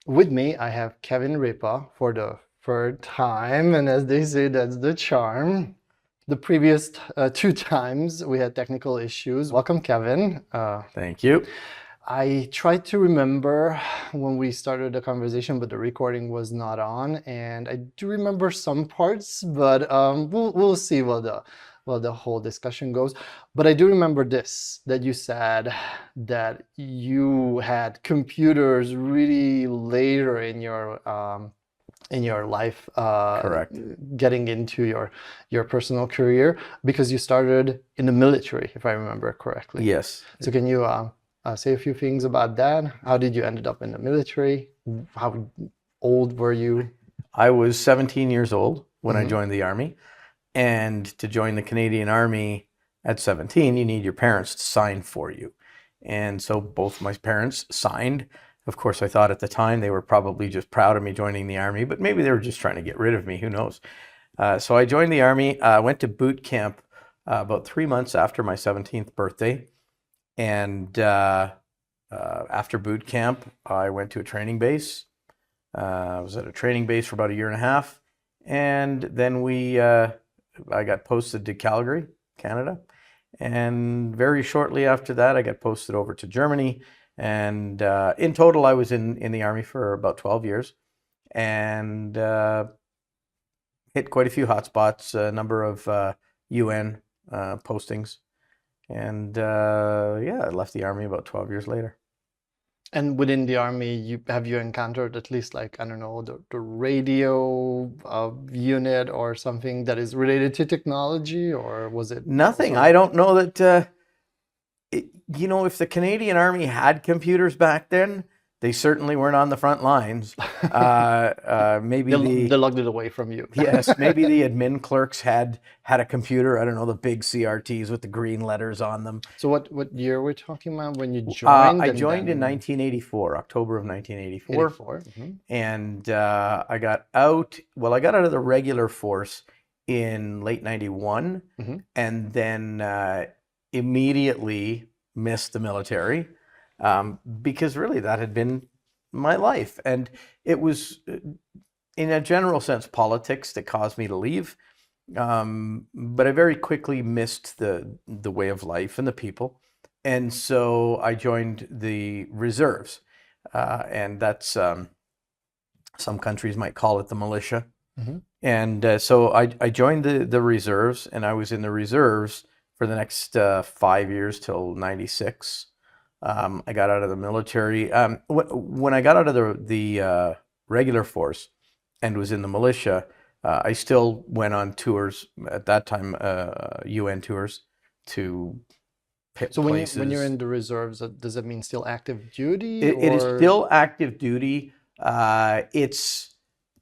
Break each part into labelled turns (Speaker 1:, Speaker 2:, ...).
Speaker 1: With me, I have Kevin Ripa for the third time, and as they say, that's the charm. The previous two times we had technical issues. Welcome, Kevin.
Speaker 2: Thank you.
Speaker 1: I tried to remember when we started the conversation, but the recording was not on, and I do remember some parts, but we'll see what the whole discussion goes. But I do remember this, that you said that you had computers really later in your life,
Speaker 2: Correct.
Speaker 1: getting into your personal career because you started in the military, if I remember correctly.
Speaker 2: Yes.
Speaker 1: So can you say a few things about that? How did you end up in the military? How old were you?
Speaker 2: I was 17 years old when I
Speaker 1: Mhm.
Speaker 2: joined the Army. And to join the Canadian Army at 17, you need your parents to sign for you. And so both my parents signed. Of course, I thought at the time they were probably just proud of me joining the Army, but maybe they were just trying to get rid of me. Who knows? So I joined the Army. I went to boot camp about 3 months after my 17th birthday. And after boot camp, I went to a training base. I was at a training base for about a year and a half. And then I got posted to Calgary, Canada. And very shortly after that, I got posted over to Germany. And in total, I was in the Army for about 12 years and hit quite a few hotspots, a number of UN postings. And yeah, I left the Army about 12 years later.
Speaker 1: And within the army, have you encountered at least like, I don't know, the radio unit or something that is related to technology, or was it
Speaker 2: Nothing. I don't know that, if the Canadian Army had computers back then, they certainly weren't on the front lines. Maybe
Speaker 1: they locked it away from you?
Speaker 2: yes, maybe the admin clerks had a computer. I don't know, the big CRTs with the green letters on them.
Speaker 1: So what year we're talking about when you joined?
Speaker 2: I
Speaker 1: And
Speaker 2: joined in
Speaker 1: then
Speaker 2: 1984, October of 1984.
Speaker 1: 84.
Speaker 2: And I got out, well, I got out of the regular force in late 91 and then immediately missed the military because really that had been my life. And it was, in a general sense, politics that caused me to leave. But I very quickly missed the way of life and the people. And so I joined the reserves. And that's, some countries might call it the militia. And so I joined the reserves, and I was in the reserves for the next 5 years till 96. I got out of the military. When I got out of the regular force and was in the militia, I still went on tours at that time, UN tours to
Speaker 1: So
Speaker 2: places.
Speaker 1: when you're in the reserves, does it mean still active duty?
Speaker 2: It is
Speaker 1: or...
Speaker 2: still active duty. It's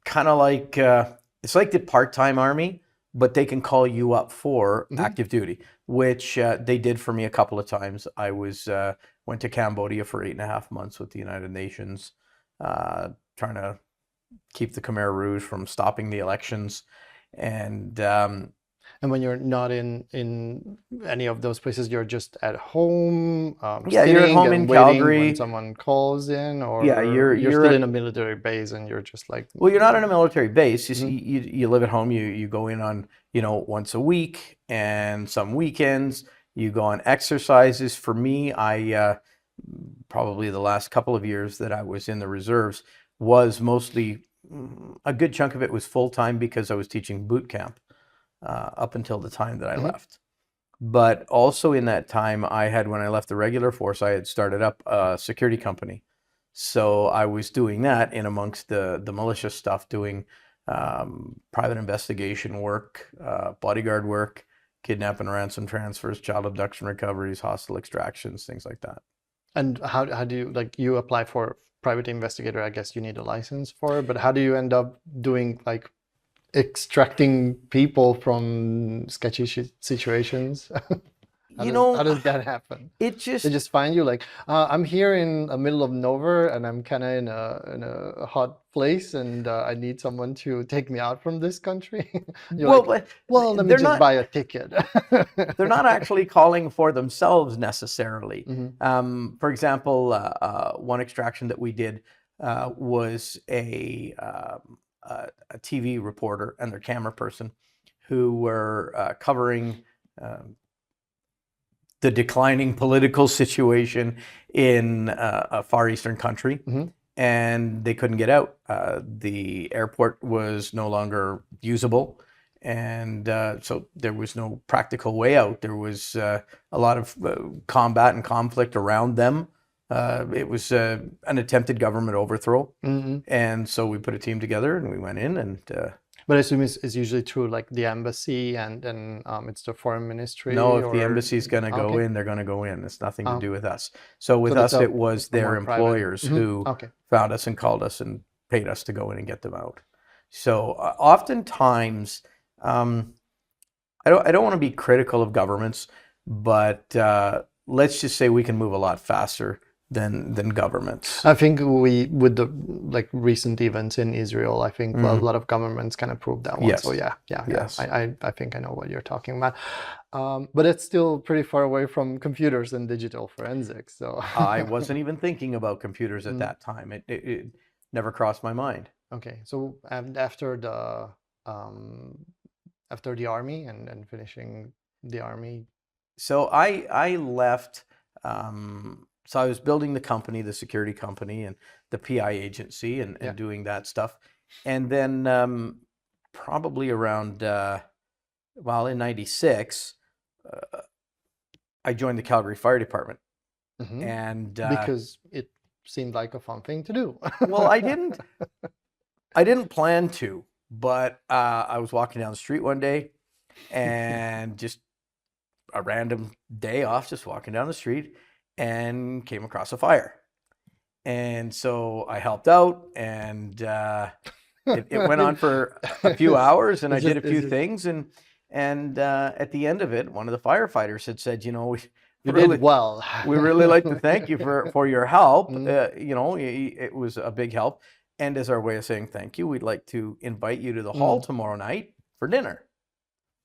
Speaker 2: kind of like it's like the part-time Army, but they can call you up for active duty, which they did for me a couple of times. I went to Cambodia for 8.5 months with the United Nations, trying to keep the Khmer Rouge from stopping the elections.
Speaker 1: And when you're not in any of those places, you're just at home,
Speaker 2: yeah, you're at
Speaker 1: sitting
Speaker 2: home
Speaker 1: and
Speaker 2: in
Speaker 1: waiting
Speaker 2: Calgary.
Speaker 1: when someone calls in, or
Speaker 2: Yeah, you're
Speaker 1: still
Speaker 2: at,
Speaker 1: in a military base and you're just like...
Speaker 2: well, you're not in a military base. You live at home. You go in on, once a week, and some weekends you go on exercises. For me, I probably the last couple of years that I was in the reserves was mostly, a good chunk of it was full time because I was teaching boot camp up until the time that I left. But also in that time, when I left the regular force, I had started up a security company. So I was doing that in amongst the militia stuff, doing private investigation work, bodyguard work, kidnap and ransom transfers, child abduction recoveries, hostile extractions, things like that.
Speaker 1: And how do you, like, you apply for private investigator? I guess you need a license for it, but how do you end up doing like extracting people from sketchy situations? How does that happen? They just find you like, I'm here in the middle of nowhere and I'm kind of in a hot place and I need someone to take me out from this country. You're like, well, let me just buy a ticket.
Speaker 2: They're not actually calling for themselves necessarily. For example, one extraction that we did, was a TV reporter and their camera person who were covering the declining political situation in a Far Eastern country, and they couldn't get out. The airport was no longer usable, and so there was no practical way out. There was a lot of combat and conflict around them. It was an attempted government overthrow, and so we put a team together and we went in and.
Speaker 1: But I assume it's usually through like the embassy and then it's the foreign ministry.
Speaker 2: No, if the embassy's going to go in, they're going to go in. It's nothing to do with us. So with us, it was their employers who found us and called us and paid us to go in and get them out. So oftentimes, I don't want to be critical of governments, but let's just say we can move a lot faster than governments.
Speaker 1: I think with the like recent events in Israel, I think a lot of governments kind of proved that one.
Speaker 2: Yes.
Speaker 1: So yeah.
Speaker 2: Yes.
Speaker 1: I think I know what you're talking about. But it's still pretty far away from computers and digital forensics. So
Speaker 2: I wasn't even thinking about computers at that time. It never crossed my mind.
Speaker 1: Okay. So after the army and finishing the army.
Speaker 2: So I left. So I was building the company, the security company, and the PI agency, and doing that stuff. And then probably around, in '96, I joined the Calgary Fire Department. And
Speaker 1: because it seemed like a fun thing to do.
Speaker 2: Well, I didn't plan to, but I was walking down the street one day, and just a random day off, just walking down the street, and came across a fire. And so I helped out, and it went on for a few hours, and I did a few things, and at the end of it, one of the firefighters had said, you
Speaker 1: did well.
Speaker 2: We really like to thank you for your help. It was a big help. And as our way of saying thank you, we'd like to invite you to the hall tomorrow night for dinner.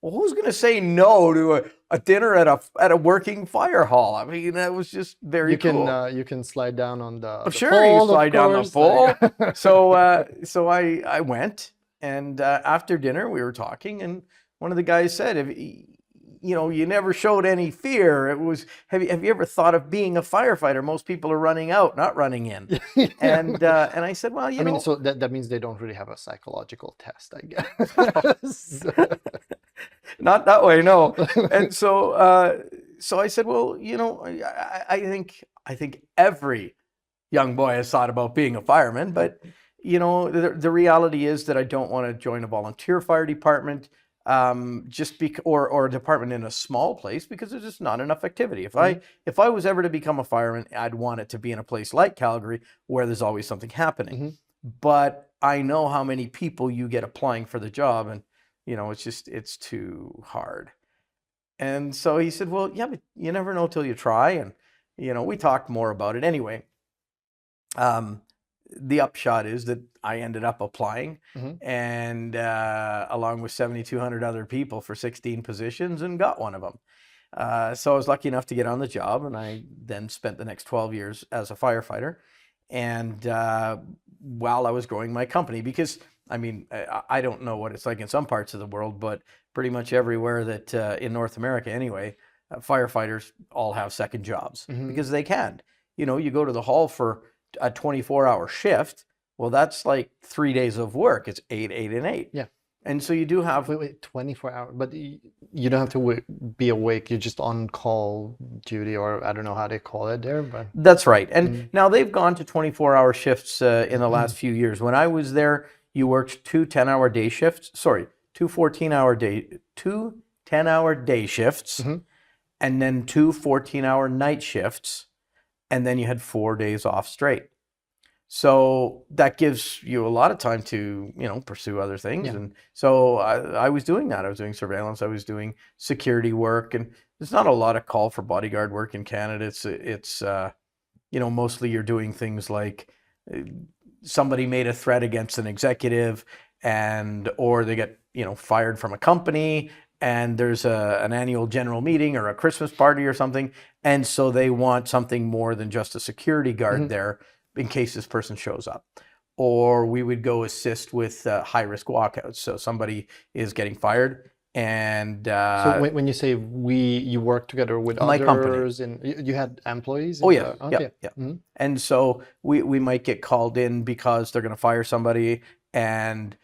Speaker 2: Well, who's going to say no to a dinner at a working fire hall? I mean, that was just very cool.
Speaker 1: You can slide down on the
Speaker 2: sure,
Speaker 1: pole,
Speaker 2: you slide down the pole. So I went, and after dinner we were talking, and one of the guys said, you never showed any fear. It was, have you ever thought of being a firefighter? Most people are running out, not running in. And I said, well, I mean,
Speaker 1: so that means they don't really have a psychological test, I guess.
Speaker 2: Not that way, no. And so I said, well, I think every young boy has thought about being a fireman, but the reality is that I don't want to join a volunteer fire department. Or a department in a small place, because there's just not enough activity. If I was ever to become a fireman, I'd want it to be in a place like Calgary where there's always something happening. But I know how many people you get applying for the job, and it's too hard. And so he said, well, yeah, but you never know till you try. And we talked more about it anyway. The upshot is that I ended up applying, and along with 7,200 other people for 16 positions, and got one of them. So I was lucky enough to get on the job, and I then spent the next 12 years as a firefighter. And while I was growing my company, because I mean, I don't know what it's like in some parts of the world, but pretty much everywhere that in North America anyway, firefighters all have second jobs because they can. You go to the hall for a 24-hour shift. Well, that's like 3 days of work. It's 8, 8, and 8. Yeah. And so you do have...
Speaker 1: Wait, 24 hours? But you don't have to be awake. You're just on call duty, or I don't know how they call it there. But
Speaker 2: that's right. And now they've gone to 24-hour shifts in the last few years. When I was there, you worked two 10-hour day shifts. Sorry, two 10-hour day shifts, and then two 14-hour night shifts. And then you had 4 days off straight. So that gives you a lot of time to, pursue other things. Yeah. And so I was doing that. I was doing surveillance. I was doing security work. And there's not a lot of call for bodyguard work in Canada. It's mostly you're doing things like somebody made a threat against an executive, or they get, fired from a company, and there's an annual general meeting or a Christmas party or something. And so they want something more than just a security guard there, in case this person shows up. Or we would go assist with high-risk walkouts. So somebody is getting fired, and
Speaker 1: So when you say you work together with
Speaker 2: my company.
Speaker 1: others, and you had employees?
Speaker 2: Oh yeah,
Speaker 1: Okay.
Speaker 2: yeah. And so we might get called in because they're going to fire somebody, and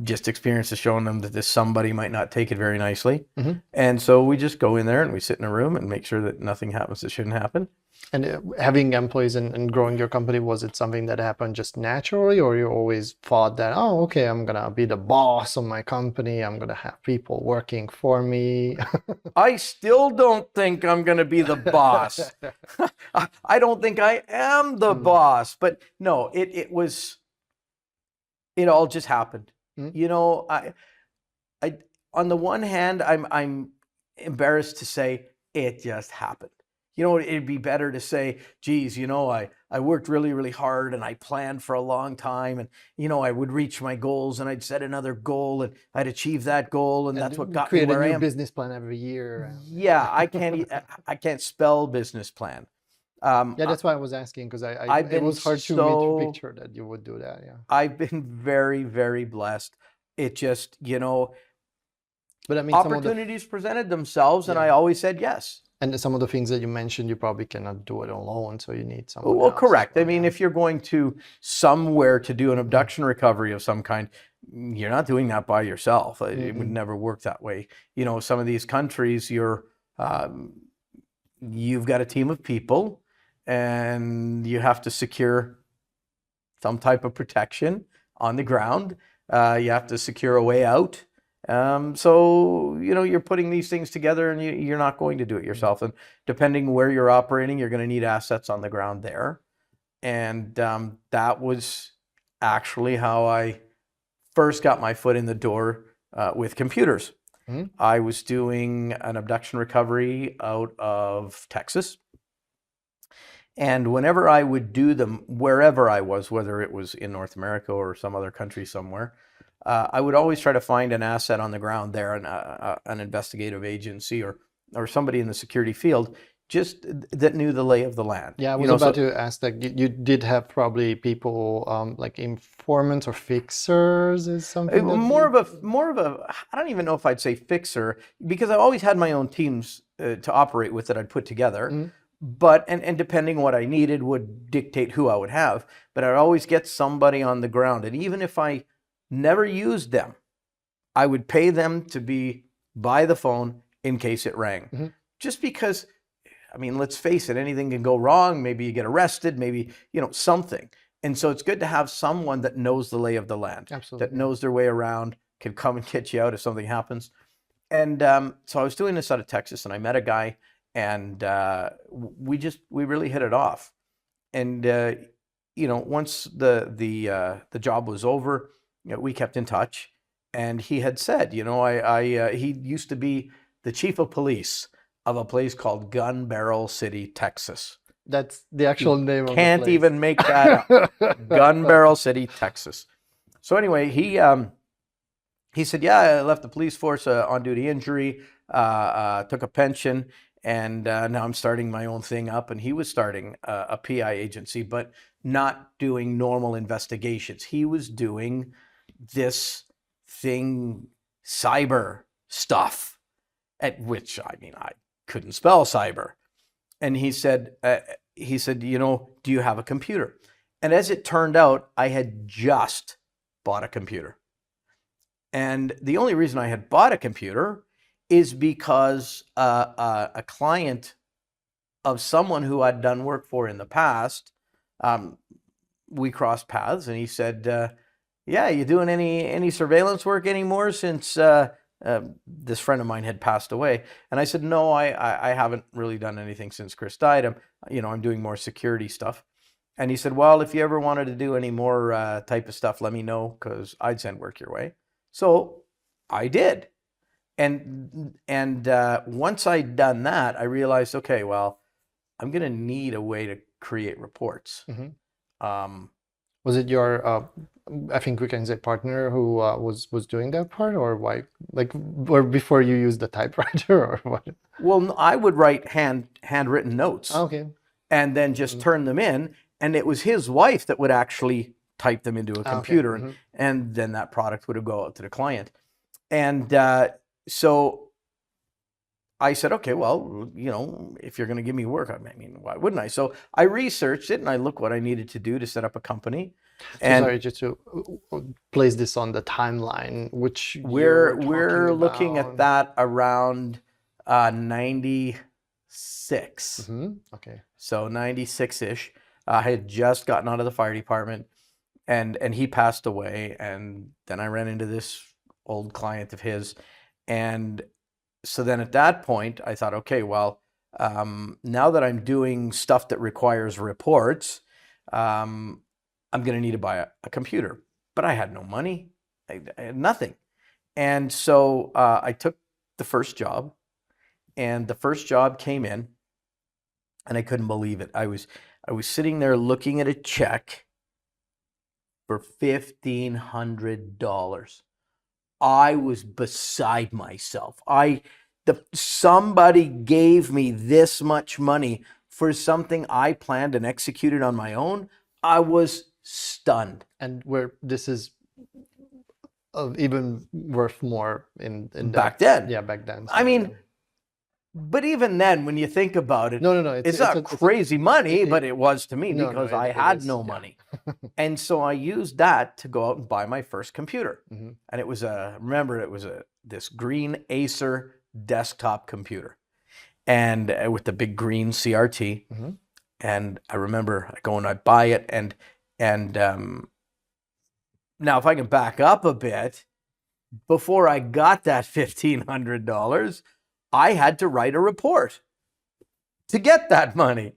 Speaker 2: just experience is showing them that this somebody might not take it very nicely. And so we just go in there and we sit in a room and make sure that nothing happens that shouldn't happen.
Speaker 1: And having employees and growing your company, was it something that happened just naturally, or you always thought that, oh, okay, I'm gonna be the boss of my company, I'm gonna have people working for me?
Speaker 2: I still don't think I'm gonna be the boss. I don't think I am the boss, but no, it all just happened. You know, I on the one hand, I'm embarrassed to say it just happened. You know, it'd be better to say, geez, you know, I worked really, really hard and I planned for a long time, and, you know, I would reach my goals and I'd set another goal and I'd achieve that goal, and that's what got me where I am.
Speaker 1: Create a new business plan every year.
Speaker 2: Yeah, I can't spell business plan.
Speaker 1: Yeah, that's why I was asking, because it was hard to me to picture that you would do that. Yeah,
Speaker 2: I've been very, very blessed. It just, you know,
Speaker 1: but I mean,
Speaker 2: opportunities presented themselves, and I always said yes.
Speaker 1: And some of the things that you mentioned, you probably cannot do it alone, so you need someone
Speaker 2: Well,
Speaker 1: else.
Speaker 2: correct. I mean, if you're going to somewhere to do an abduction recovery of some kind, you're not doing that by yourself. It would never work that way. You know, some of these countries, you've got a team of people, and you have to secure some type of protection on the ground. You have to secure a way out. So, you know, you're putting these things together, and you're not going to do it yourself. And depending where you're operating, you're going to need assets on the ground there. And that was actually how I first got my foot in the door with computers. I was doing an abduction recovery out of Texas. And whenever I would do them, wherever I was, whether it was in North America or some other country somewhere, I would always try to find an asset on the ground there, an investigative agency or somebody in the security field, just that knew the lay of the land.
Speaker 1: Yeah, I was about to ask that. You did have probably people like informants or fixers, is something
Speaker 2: more of a. I don't even know if I'd say fixer, because I always had my own teams to operate with that I'd put together. But and depending what I needed would dictate who I would have. But I'd always get somebody on the ground, and even if I never used them, I would pay them to be by the phone in case it rang. Just because, I mean, let's face it, anything can go wrong. Maybe you get arrested, maybe, you know, something. And so it's good to have someone that knows the lay of the land, that knows their way around, can come and get you out if something happens. And so I was doing this out of Texas, and I met a guy, and we really hit it off. And you know, once the job was over, you know, we kept in touch, and he had said, you know, he used to be the chief of police of a place called Gun Barrel City, Texas.
Speaker 1: That's the actual name of the place.
Speaker 2: Can't even make that up. Gun Barrel City, Texas. So anyway, he said, yeah, I left the police force on duty injury, took a pension, and now I'm starting my own thing up. And he was starting a PI agency, but not doing normal investigations. He was doing this thing, cyber stuff, at which, I mean, I couldn't spell cyber. And he said, you know, do you have a computer? And as it turned out, I had just bought a computer. And the only reason I had bought a computer is because a client of someone who I'd done work for in the past, we crossed paths, and he said, yeah, you doing any surveillance work anymore since this friend of mine had passed away? And I said, no, I haven't really done anything since Chris died. I'm doing more security stuff. And he said, well, if you ever wanted to do any more type of stuff, let me know, because I'd send work your way. So I did. And once I'd done that, I realized, okay, well, I'm going to need a way to create reports.
Speaker 1: Was it your, I think we can say, partner who was doing that part, or why, like, or before you used the typewriter, or what?
Speaker 2: Well, I would write handwritten notes.
Speaker 1: Okay.
Speaker 2: And then just turn them in, And it was his wife that would actually type them into a computer,
Speaker 1: Okay.
Speaker 2: and then that product would go out to the client. And so I said, okay, well, you know, if you're going to give me work, I mean, why wouldn't I? So I researched it and I looked what I needed to do to set up a company.
Speaker 1: So
Speaker 2: And
Speaker 1: sorry, just to place this on the timeline, which year
Speaker 2: we're
Speaker 1: talking
Speaker 2: looking at
Speaker 1: about?
Speaker 2: that around 96.
Speaker 1: Okay.
Speaker 2: So 96-ish. I had just gotten out of the fire department, and he passed away. And then I ran into this old client of his. And so then at that point, I thought, okay, well, now that I'm doing stuff that requires reports, I'm going to need to buy a computer. But I had no money. I had nothing. And so I took the first job, and the first job came in, and I couldn't believe it. I was sitting there looking at a check for $1,500. I was beside myself. Somebody gave me this much money for something I planned and executed on my own. I was stunned.
Speaker 1: And where this is even worth more in
Speaker 2: Back then.
Speaker 1: Yeah, back then.
Speaker 2: I mean, but even then, when you think about it,
Speaker 1: no,
Speaker 2: it's not crazy money, but it was to me because I had no money. And so I used that to go out and buy my first computer. And it was this green Acer desktop computer, and with the big green CRT. And I remember I go and I buy it, and now if I can back up a bit, before I got that $1,500, I had to write a report to get that money.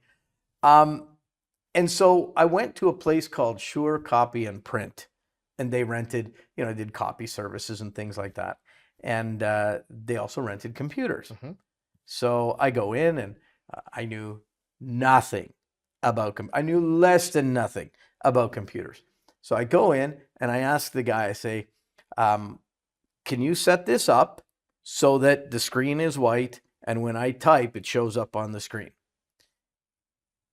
Speaker 2: And so I went to a place called Sure Copy and Print, and they rented, you know, did copy services and things like that. And they also rented computers. So I go in, and I knew nothing about I knew less than nothing about computers. So I go in and I ask the guy, I say, can you set this up so that the screen is white, and when I type, it shows up on the screen?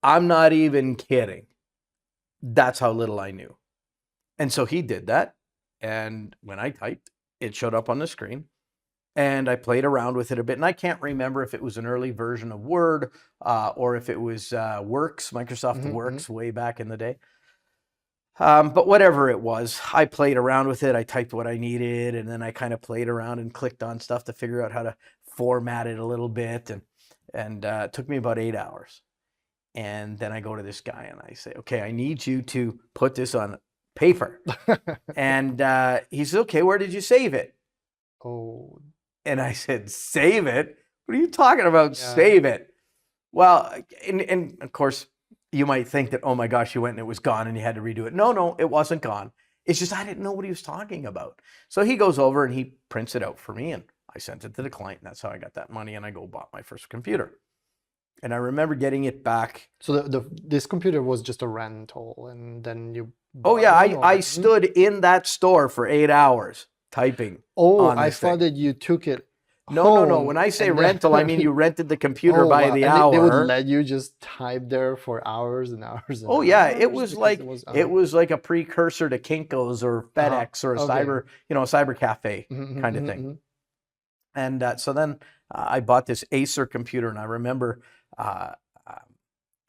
Speaker 2: I'm not even kidding. That's how little I knew. And so he did that. And when I typed, it showed up on the screen. And I played around with it a bit. And I can't remember if it was an early version of Word or if it was Works, Microsoft Works way back in the day. But whatever it was, I played around with it. I typed what I needed, and then I kind of played around and clicked on stuff to figure out how to format it a little bit. And it took me about 8 hours. And then I go to this guy and I say, okay, I need you to put this on paper. And he says, okay, where did you save it?
Speaker 1: Oh.
Speaker 2: And I said, save it? What are you talking about, save it? Well, and of course, you might think that, oh my gosh, you went and it was gone and you had to redo it. No, it wasn't gone. It's just I didn't know what he was talking about. So he goes over and he prints it out for me, and I sent it to the client, and that's how I got that money, and I go bought my first computer. And I remember getting it back.
Speaker 1: So this computer was just a rental, and then you...
Speaker 2: Oh yeah, I stood in that store for 8 hours typing.
Speaker 1: Oh, I thought that you took it
Speaker 2: No. When I say rental, I mean you rented the computer by the hour.
Speaker 1: They would let you just type there for hours and hours and hours.
Speaker 2: Yeah, it was like a precursor to Kinko's or FedEx or a cyber cafe kind of thing. And so then I bought this Acer computer, and I remember I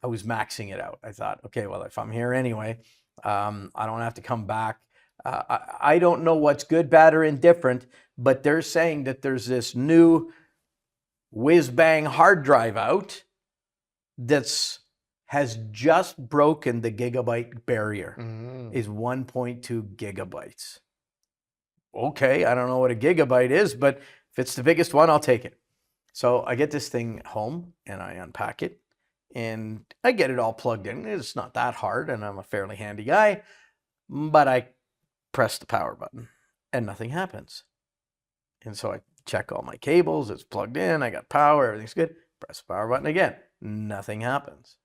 Speaker 2: was maxing it out. I thought, okay, well, if I'm here anyway, I don't have to come back. I don't know what's good, bad, or indifferent, but they're saying that there's this new whiz-bang hard drive out has just broken the gigabyte barrier. Is 1.2 gigabytes. Okay, I don't know what a gigabyte is, but if it's the biggest one, I'll take it. So I get this thing home, and I unpack it, and I get it all plugged in. It's not that hard, and I'm a fairly handy guy, but I press the power button and nothing happens. And so I check all my cables, it's plugged in, I got power, everything's good. Press the power button again, nothing happens.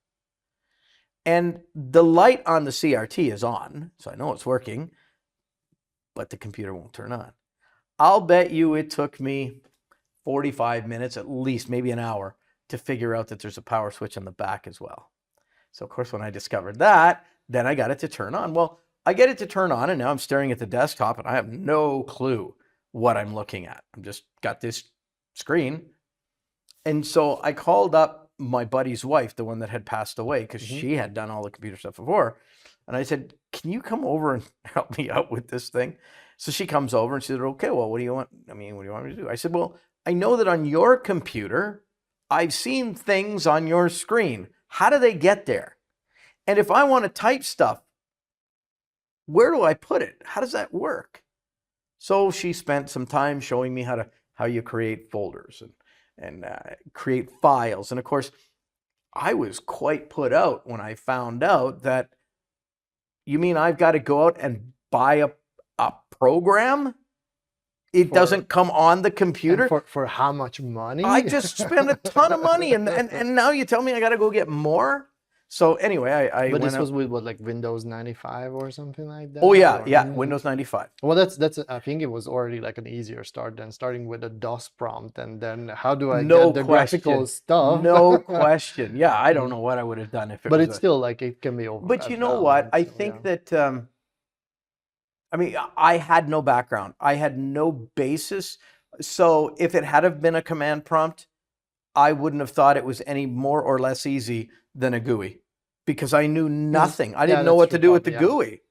Speaker 2: And the light on the CRT is on, so I know it's working, but the computer won't turn on. I'll bet you it took me 45 minutes, at least, maybe an hour, to figure out that there's a power switch on the back as well. So of course, when I discovered that, then I got it to turn on. Well, I get it to turn on, and now I'm staring at the desktop, and I have no clue what I'm looking at. I'm just got this screen. And so I called up my buddy's wife, the one that had passed away, because she had done all the computer stuff before. And I said, can you come over and help me out with this thing? So she comes over and she said, okay, well, what do you want? I mean, what do you want me to do? I said, well, I know that on your computer, I've seen things on your screen. How do they get there? And if I want to type stuff, where do I put it? How does that work? So she spent some time showing me how you create folders and create files. And of course, I was quite put out when I found out that, you mean I've got to go out and buy a program? It doesn't come on the computer.
Speaker 1: For how much money?
Speaker 2: I just spent a ton of money, and now you tell me I got to go get more? So anyway, I
Speaker 1: But
Speaker 2: went
Speaker 1: this
Speaker 2: out.
Speaker 1: was with what, like Windows 95 or something like that?
Speaker 2: Oh yeah,
Speaker 1: Or-
Speaker 2: yeah, Windows 95.
Speaker 1: Well, that's I think it was already like an easier start than starting with a DOS prompt, and then how do I
Speaker 2: No
Speaker 1: get the graphical
Speaker 2: question.
Speaker 1: stuff?
Speaker 2: No question. Yeah, I don't know what I would have done if it
Speaker 1: But
Speaker 2: was
Speaker 1: it's still like it can be over.
Speaker 2: But you know what? I think that, I mean, I had no background. I had no basis. So if it had have been a command prompt, I wouldn't have thought it was any more or less easy than a GUI, because I knew nothing. I didn't know what to do with the GUI.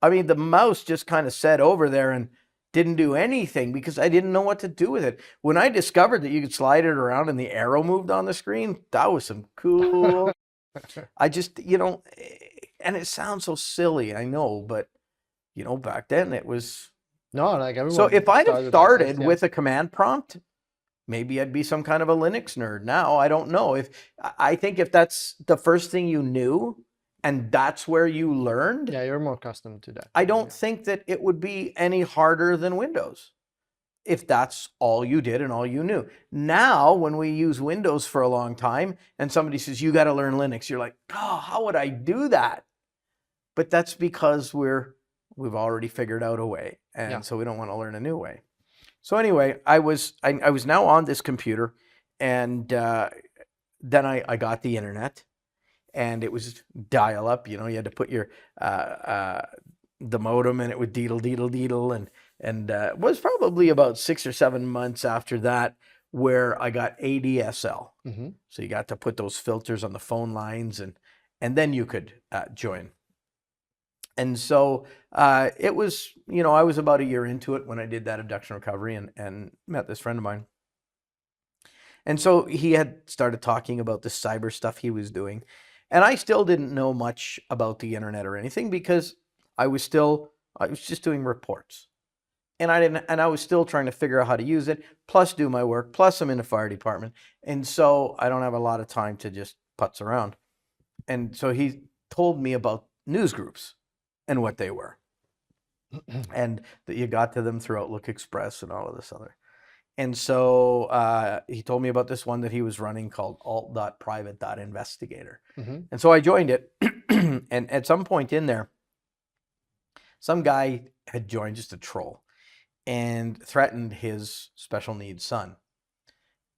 Speaker 2: I mean, the mouse just kind of sat over there and didn't do anything because I didn't know what to do with it. When I discovered that you could slide it around and the arrow moved on the screen, that was some cool. I just, and it sounds so silly, I know, but back then it was.
Speaker 1: No, like everyone.
Speaker 2: So if I'd have started
Speaker 1: yeah.
Speaker 2: with a command prompt, maybe I'd be some kind of a Linux nerd now. I don't know. I think if that's the first thing you knew and that's where you learned,
Speaker 1: Yeah, you're more accustomed to that.
Speaker 2: I don't think that it would be any harder than Windows if that's all you did and all you knew. Now, when we use Windows for a long time and somebody says, you got to learn Linux, you're like, oh, how would I do that? But that's because we've already figured out a way. And so we don't want to learn a new way. So anyway, I was now on this computer, and then I got the internet, and it was dial up. You had to put your the modem, and it would deedle, and it was probably about 6 or 7 months after that where I got ADSL. So you got to put those filters on the phone lines, and then you could join. And so it was, I was about a year into it when I did that abduction recovery and met this friend of mine. And so he had started talking about the cyber stuff he was doing. And I still didn't know much about the internet or anything because I was just doing reports. And I was still trying to figure out how to use it, plus do my work, plus I'm in the fire department. And so I don't have a lot of time to just putz around. And so he told me about news groups and what they were, and that you got to them through Outlook Express and all of this other. And so he told me about this one that he was running called alt.private.investigator. And so I joined it. And at some point in there, some guy had joined, just a troll, and threatened his special needs son.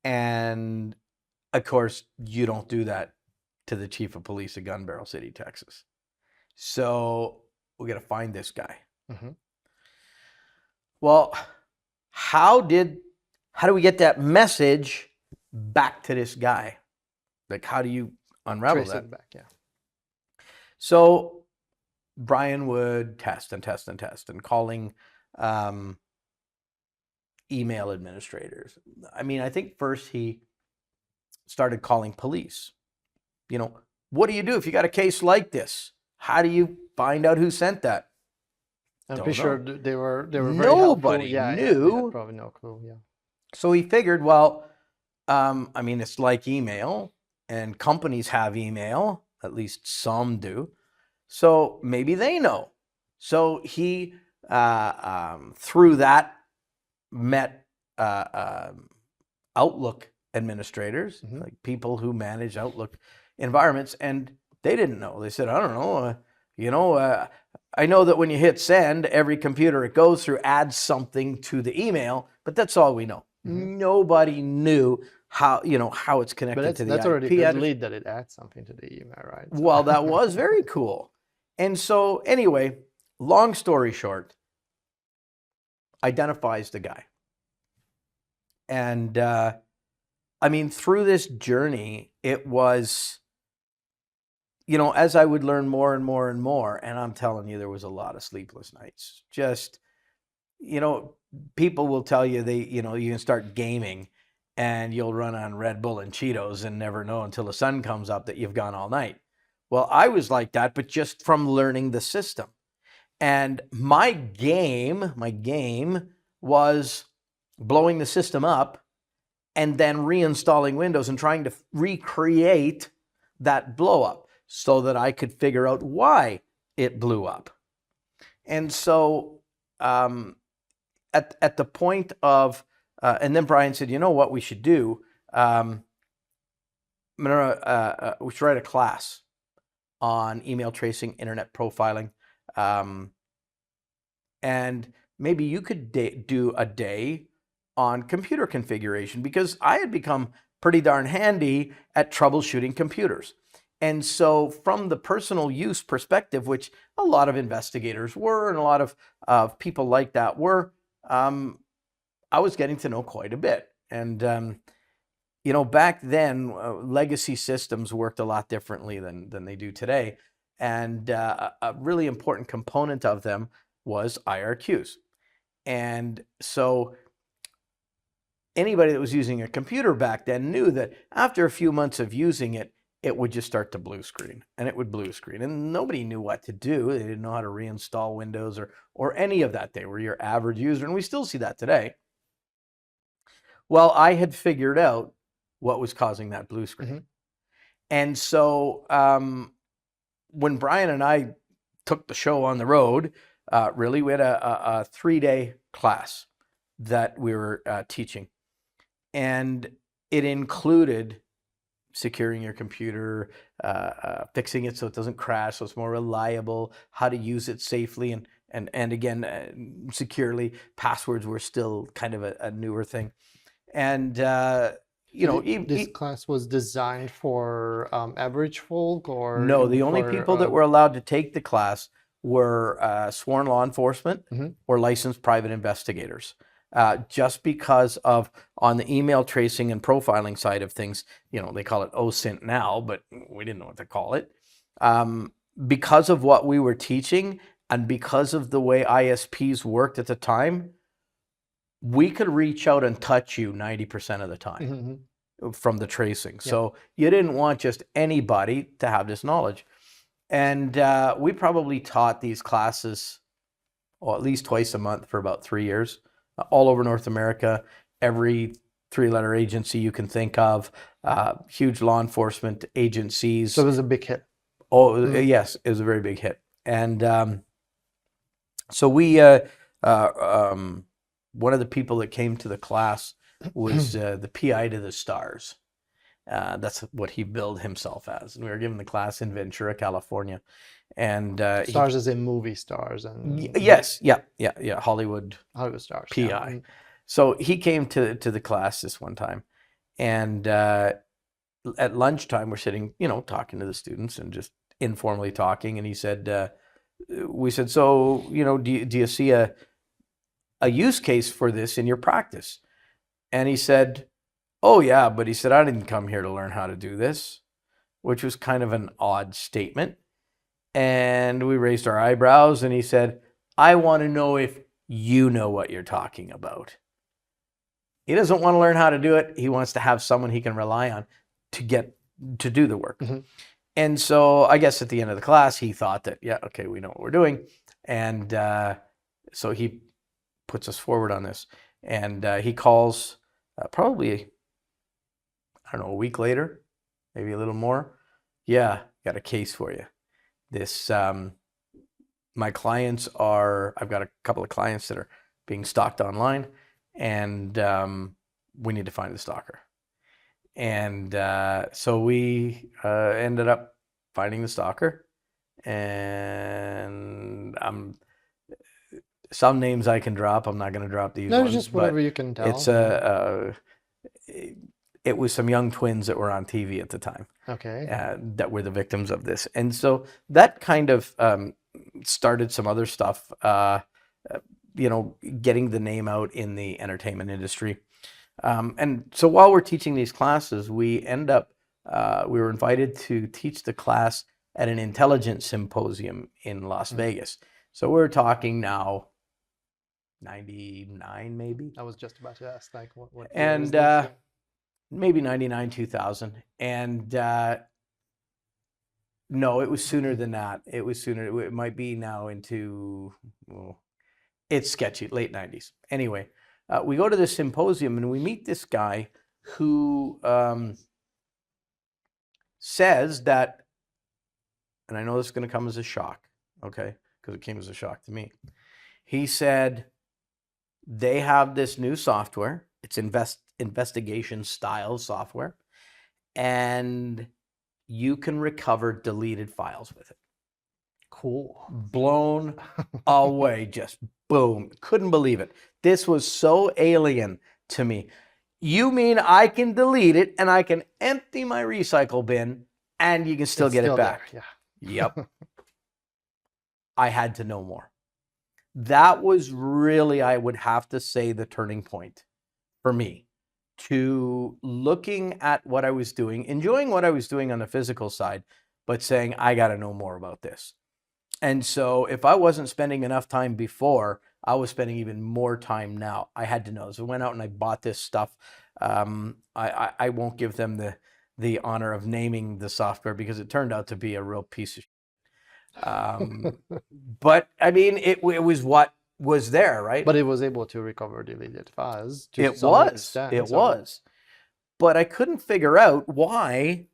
Speaker 2: And of course, you don't do that to the chief of police of Gun Barrel City, Texas. So we got to find this guy. Well, how do we get that message back to this guy? Like, how do you unravel that?
Speaker 1: Back, yeah.
Speaker 2: So Brian would test and calling email administrators. I mean, I think first he started calling police. What do you do if you got a case like this? How do you find out who sent that?
Speaker 1: I'm pretty sure they were very
Speaker 2: Nobody
Speaker 1: helpful.
Speaker 2: knew.
Speaker 1: Yeah, probably no clue. Yeah.
Speaker 2: So he figured, well, I mean, it's like email, and companies have email, at least some do. So maybe they know. So he, through that, met Outlook administrators, like people who manage Outlook environments, and they didn't know. They said, I don't know, I know that when you hit send, every computer it goes through adds something to the email, but that's all we know. Nobody knew how it's
Speaker 1: But
Speaker 2: connected to the
Speaker 1: that's already
Speaker 2: IP
Speaker 1: a
Speaker 2: address.
Speaker 1: lead that it adds something to the email, right? So-
Speaker 2: Well, that was very cool. And so anyway, long story short, identifies the guy. And I mean, through this journey, it was, as I would learn more and more and more, and I'm telling you, there was a lot of sleepless nights. Just, people will tell you you can start gaming and you'll run on Red Bull and Cheetos and never know until the sun comes up that you've gone all night. Well, I was like that, but just from learning the system. And my game was blowing the system up and then reinstalling Windows and trying to recreate that blow up so that I could figure out why it blew up. And so at the point of, and then Brian said, you know what we should do? We should write a class on email tracing, internet profiling. And maybe you could do a day on computer configuration, because I had become pretty darn handy at troubleshooting computers. And so from the personal use perspective, which a lot of investigators were and a lot of people like that were, I was getting to know quite a bit. And, back then, legacy systems worked a lot differently than they do today. And a really important component of them was IRQs. And so anybody that was using a computer back then knew that after a few months of using it, it would just start to blue screen, and it would blue screen. And nobody knew what to do. They didn't know how to reinstall Windows or any of that. They were your average user, and we still see that today. Well, I had figured out what was causing that blue screen. Mm-hmm. And so when Brian and I took the show on the road, really, we had a 3-day class that we were teaching. And it included securing your computer, fixing it so it doesn't crash, so it's more reliable, how to use it safely and again, securely. Passwords were still kind of a newer thing. And,
Speaker 1: this class was designed for average folk, or?
Speaker 2: No, the only people that were allowed to take the class were sworn law enforcement mm-hmm. or licensed private investigators. Just because of on the email tracing and profiling side of things, they call it OSINT now, but we didn't know what to call it. Because of what we were teaching and because of the way ISPs worked at the time, we could reach out and touch you 90% of the time mm-hmm. from the tracing. Yeah. So you didn't want just anybody to have this knowledge. And we probably taught these classes at least twice a month for about 3 years. All over North America, every 3-letter agency you can think of, huge law enforcement agencies.
Speaker 1: So it was a big hit.
Speaker 2: Oh, mm-hmm. Yes, it was a very big hit. And so we, one of the people that came to the class was the PI to the stars. That's what he billed himself as. And we were given the class in Ventura, California. And
Speaker 1: stars as in movie stars and
Speaker 2: yes, yeah, Hollywood
Speaker 1: stars,
Speaker 2: PI.
Speaker 1: Yeah.
Speaker 2: So he came to the class this one time, and at lunchtime we're sitting, talking to the students and just informally talking. And he said, we said, so do you see a use case for this in your practice? And he said, oh yeah, but he said, I didn't come here to learn how to do this, which was kind of an odd statement. And we raised our eyebrows, and he said, I want to know if you know what you're talking about. He doesn't want to learn how to do it. He wants to have someone he can rely on to do the work. Mm-hmm. And so I guess at the end of the class, he thought that, yeah, okay, we know what we're doing. And so he puts us forward on this. And he calls probably, I don't know, a week later, maybe a little more. Yeah, got a case for you. This, my clients I've got a couple of clients that are being stalked online, and we need to find the stalker. And so we ended up finding the stalker, and some names I can drop. I'm not going to drop these ones.
Speaker 1: Just whatever you can tell.
Speaker 2: It's it was some young twins that were on TV at the time
Speaker 1: Okay.
Speaker 2: that were the victims of this. And so that kind of started some other stuff, getting the name out in the entertainment industry. And so while we're teaching these classes, we were invited to teach the class at an intelligence symposium in Las Vegas. So we're talking now 99 maybe.
Speaker 1: I was just about to ask, like, what year
Speaker 2: And
Speaker 1: is this?
Speaker 2: maybe 99, 2000. And no, it was sooner than that. It was sooner. It might be now into, well, it's sketchy, late 90s. Anyway, we go to this symposium and we meet this guy who says that, and I know this is going to come as a shock, okay, because it came as a shock to me. He said they have this new software. It's investigation style software, and you can recover deleted files with it.
Speaker 1: Cool.
Speaker 2: Blown away, just boom. Couldn't believe it. This was so alien to me. You mean I can delete it and I can empty my recycle bin and you can still get it back?
Speaker 1: There, yeah.
Speaker 2: Yep. I had to know more. That was really, I would have to say, the turning point for me to looking at what I was doing, enjoying what I was doing on the physical side, but saying, I got to know more about this. And so if I wasn't spending enough time before, I was spending even more time now. I had to know. So I went out and I bought this stuff. I won't give them the honor of naming the software because it turned out to be a real piece of shit. But I mean, it was what was there, right?
Speaker 1: But it was able to recover deleted files.
Speaker 2: It was. But I couldn't figure out why.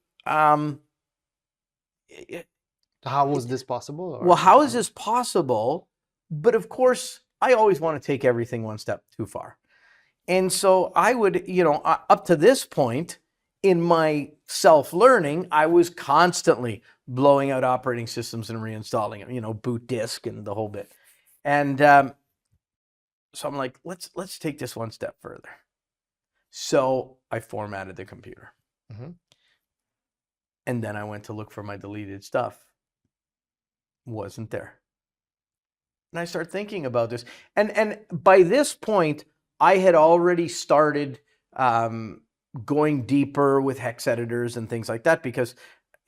Speaker 1: How was this possible?
Speaker 2: Well, how is this possible? But of course, I always want to take everything one step too far. And so I would, up to this point in my self-learning, I was constantly blowing out operating systems and reinstalling them, boot disk and the whole bit. And so I'm like, let's take this one step further. So I formatted the computer.
Speaker 1: Mm-hmm.
Speaker 2: And then I went to look for my deleted stuff. Wasn't there. And I started thinking about this. And by this point, I had already started going deeper with hex editors and things like that because,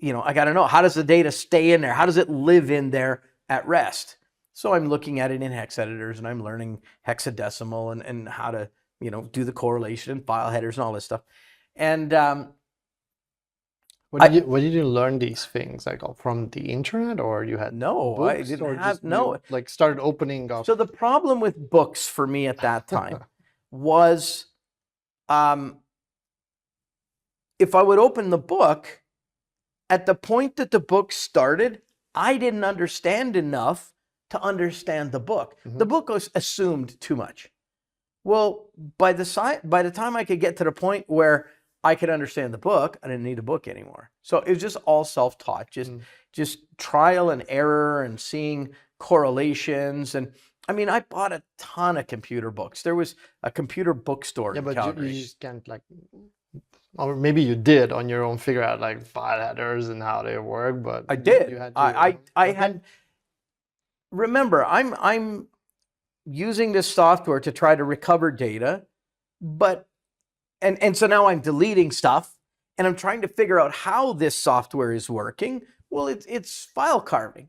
Speaker 2: I got to know, how does the data stay in there? How does it live in there at rest? So I'm looking at it in hex editors and I'm learning hexadecimal and how to, do the correlation and file headers and all this stuff. And
Speaker 1: Where did you learn these things? Like from the internet, or you had
Speaker 2: no,
Speaker 1: books,
Speaker 2: I didn't
Speaker 1: or
Speaker 2: have
Speaker 1: just
Speaker 2: no.
Speaker 1: like started opening up?
Speaker 2: So the problem with books for me at that time was, if I would open the book, at the point that the book started, I didn't understand enough to understand the book.
Speaker 1: Mm-hmm.
Speaker 2: The book was assumed too much. Well, by the time I could get to the point where I could understand the book, I didn't need a book anymore. So it was just all self-taught, just trial and error and seeing correlations. And I mean, I bought a ton of computer books. There was a computer bookstore in Calgary.
Speaker 1: You just can't or maybe you did on your own figure out like file headers and how they work, but
Speaker 2: I did.
Speaker 1: You had to,
Speaker 2: I had. Remember, I'm using this software to try to recover data, but and so now I'm deleting stuff and I'm trying to figure out how this software is working. Well, it's file carving.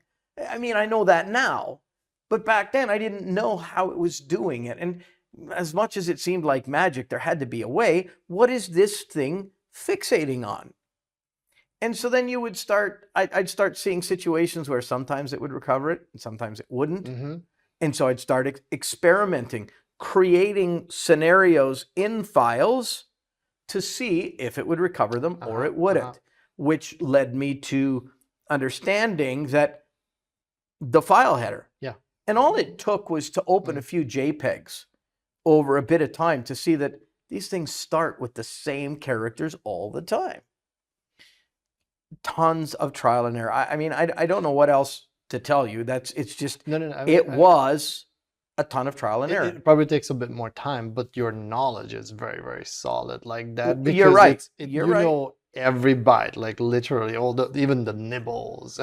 Speaker 2: I mean, I know that now, but back then I didn't know how it was doing it. And as much as it seemed like magic, there had to be a way. What is this thing fixating on? And so then I'd start seeing situations where sometimes it would recover it and sometimes it wouldn't.
Speaker 1: Mm-hmm.
Speaker 2: And so I'd start experimenting, creating scenarios in files to see if it would recover them or it wouldn't, which led me to understanding that the file header.
Speaker 1: Yeah.
Speaker 2: And all it took was to open a few JPEGs over a bit of time to see that these things start with the same characters all the time. Tons of trial and error. I mean, I don't know what else to tell you. It's just,
Speaker 1: No.
Speaker 2: It was a ton of trial and error.
Speaker 1: It probably takes a bit more time, but your knowledge is very, very solid like that,
Speaker 2: You're
Speaker 1: because
Speaker 2: right.
Speaker 1: you know every bite, like literally all the, even the nibbles.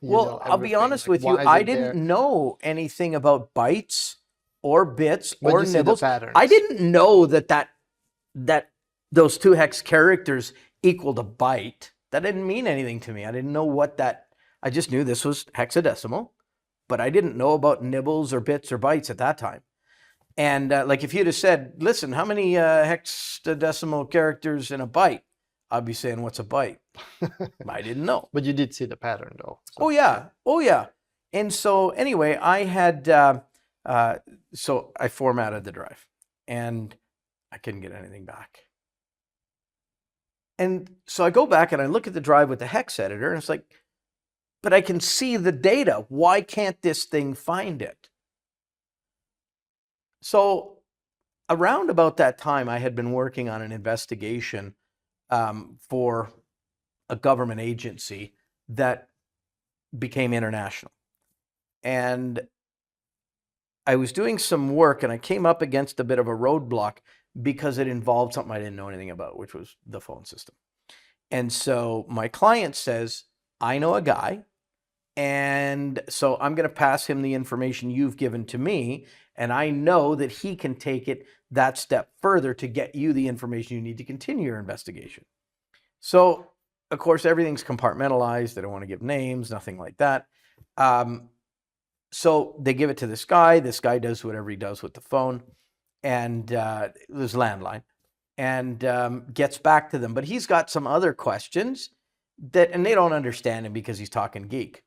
Speaker 2: Well, I'll be honest
Speaker 1: like,
Speaker 2: with you,
Speaker 1: why is
Speaker 2: I
Speaker 1: it
Speaker 2: didn't
Speaker 1: there?
Speaker 2: know anything about bytes or bits
Speaker 1: But
Speaker 2: or
Speaker 1: you see the
Speaker 2: nibbles.
Speaker 1: patterns.
Speaker 2: I didn't know that those 2 hex characters equaled a byte. That didn't mean anything to me. I didn't know what that, I just knew this was hexadecimal, but I didn't know about nibbles or bits or bytes at that time. And like if you'd have said, listen, how many hexadecimal characters in a byte? I'd be saying, what's a byte? I didn't know.
Speaker 1: But you did see the pattern though. So,
Speaker 2: Oh yeah. Oh yeah. And so anyway, I had, so I formatted the drive and I couldn't get anything back. And so I go back and I look at the drive with the hex editor and it's like, but I can see the data. Why can't this thing find it? So around about that time, I had been working on an investigation for a government agency that became international. And I was doing some work and I came up against a bit of a roadblock because it involved something I didn't know anything about, which was the phone system. And so my client says, I know a guy, and so I'm going to pass him the information you've given to me, and I know that he can take it that step further to get you the information you need to continue your investigation. So, of course, everything's compartmentalized. They don't want to give names, nothing like that. So they give it to this guy. This guy does whatever he does with the phone, and there's landline, and gets back to them. But he's got some other questions and they don't understand him because he's talking geek.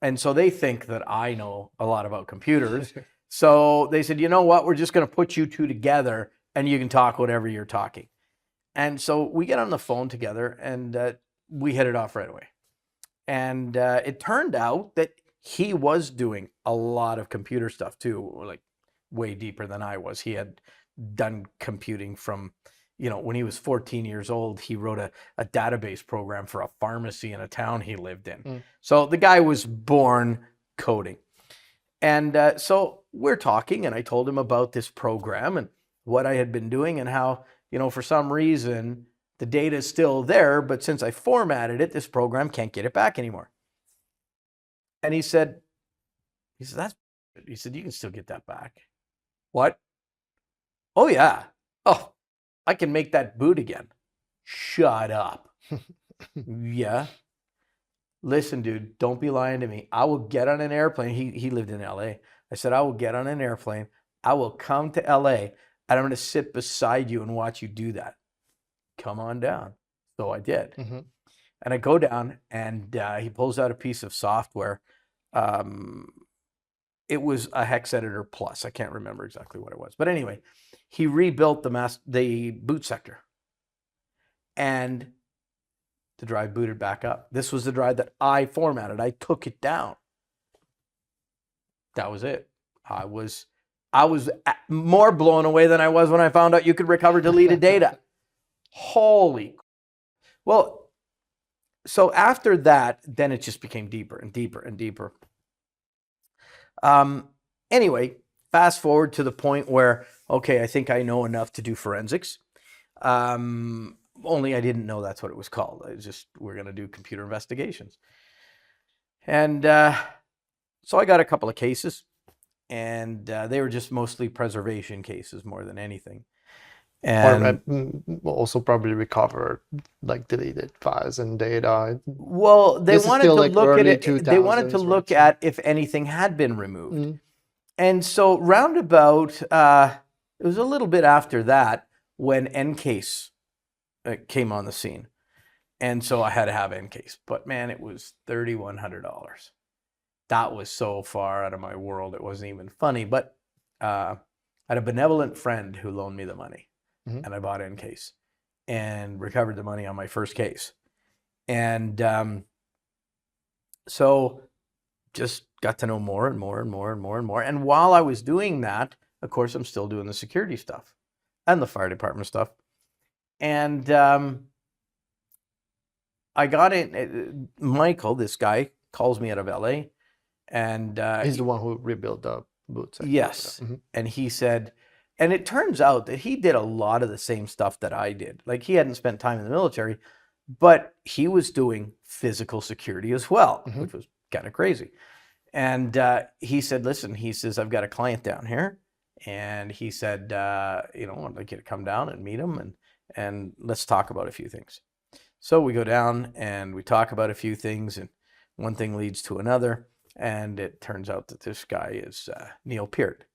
Speaker 2: And so they think that I know a lot about computers. So they said, you know what, we're just going to put you two together and you can talk whatever you're talking. And so we get on the phone together and we hit it off right away. And it turned out that he was doing a lot of computer stuff too, like way deeper than I was. He had done computing from, when he was 14 years old, he wrote a database program for a pharmacy in a town he lived in. So the guy was born coding. And so we're talking, and I told him about this program and what I had been doing and how, for some reason, the data is still there, but since I formatted it, this program can't get it back anymore. And he said, he said, you can still get that back. What? Oh, yeah. Oh, I can make that boot again. Shut up. Yeah. Listen, dude, don't be lying to me. I will get on an airplane. He lived in LA. I said, I will get on an airplane. I will come to LA and I'm going to sit beside you and watch you do that. Come on down. So I did. Mm-hmm. And I go down and he pulls out a piece of software. It was a hex editor plus. I can't remember exactly what it was. But anyway, he rebuilt the boot sector. And the drive booted back up. This was the drive that I formatted. I took it down. That was it. I was more blown away than I was when I found out you could recover deleted data. Holy. Well, so after that, then it just became deeper and deeper and deeper. Anyway, fast forward to the point where, okay, I think I know enough to do forensics. Only I didn't know that's what it was called. It was just, we're going to do computer investigations. And so I got a couple of cases, and they were just mostly preservation cases more than anything. And
Speaker 1: also probably recover like deleted files and data.
Speaker 2: Well, they wanted to look at it. They wanted to look at if anything had been removed. Mm. And so roundabout, it was a little bit after that when Encase came on the scene. And so I had to have Encase. But man, it was $3,100. That was so far out of my world, it wasn't even funny. But I had a benevolent friend who loaned me the money. Mm-hmm. And I bought Encase and recovered the money on my first case. And so just got to know more and more and more and more and more. And while I was doing that, of course, I'm still doing the security stuff and the fire department stuff. And I got in, Michael, this guy, calls me out of LA. And
Speaker 1: he's the one who rebuilt the boots.
Speaker 2: Yes. And he said, and it turns out that he did a lot of the same stuff that I did. Like, he hadn't spent time in the military, but he was doing physical security as well, which was kind of crazy. And he said, listen, he says, I've got a client down here. And he said, you know, I'd like you to come down and meet him and let's talk about a few things. So we go down and we talk about a few things, and one thing leads to another. And it turns out that this guy is Neil Peart,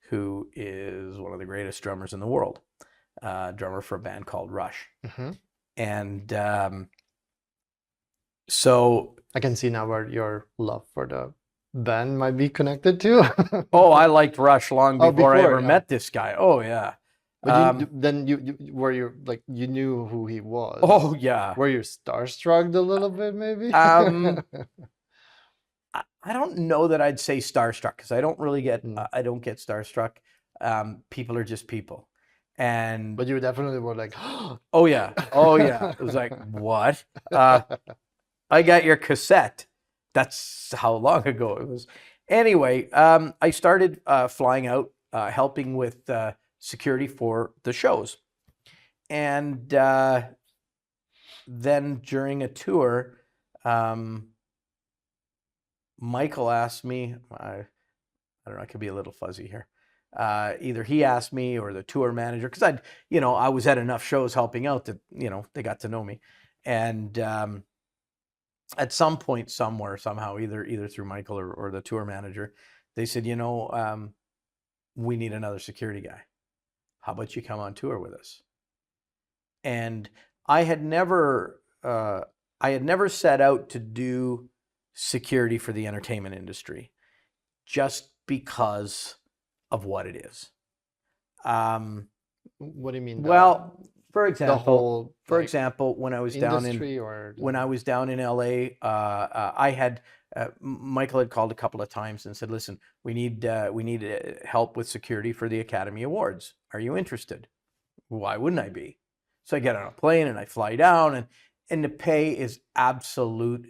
Speaker 2: who is one of the greatest drummers in the world, drummer for a band called Rush. And so
Speaker 1: I can see now where your love for the band might be connected to.
Speaker 2: oh, I liked Rush long before I ever met this guy. Oh yeah.
Speaker 1: But then you were you like you knew who he was.
Speaker 2: Oh yeah.
Speaker 1: Were you starstruck a little bit maybe?
Speaker 2: I don't know that I'd say starstruck, because I don't really get I don't get starstruck. People are just people. And
Speaker 1: but you definitely were like,
Speaker 2: oh yeah, oh yeah. It was like, what? I got your cassette. That's how long ago it was. Anyway, I started flying out, helping with security for the shows. And then during a tour, Michael asked me, I don't know, I could be a little fuzzy here. Either he asked me or the tour manager, because I was at enough shows helping out that, they got to know me. And at some point, somewhere, somehow, either through Michael or the tour manager, they said, we need another security guy. How about you come on tour with us? And I had never set out to do security for the entertainment industry, just because of what it is.
Speaker 1: What do you mean?
Speaker 2: Well, for example,
Speaker 1: the whole,
Speaker 2: when I was down in LA, I had Michael had called a couple of times and said, "Listen, we need help with security for the Academy Awards. Are you interested?" Why wouldn't I be? So I get on a plane and I fly down, and the pay is absolute.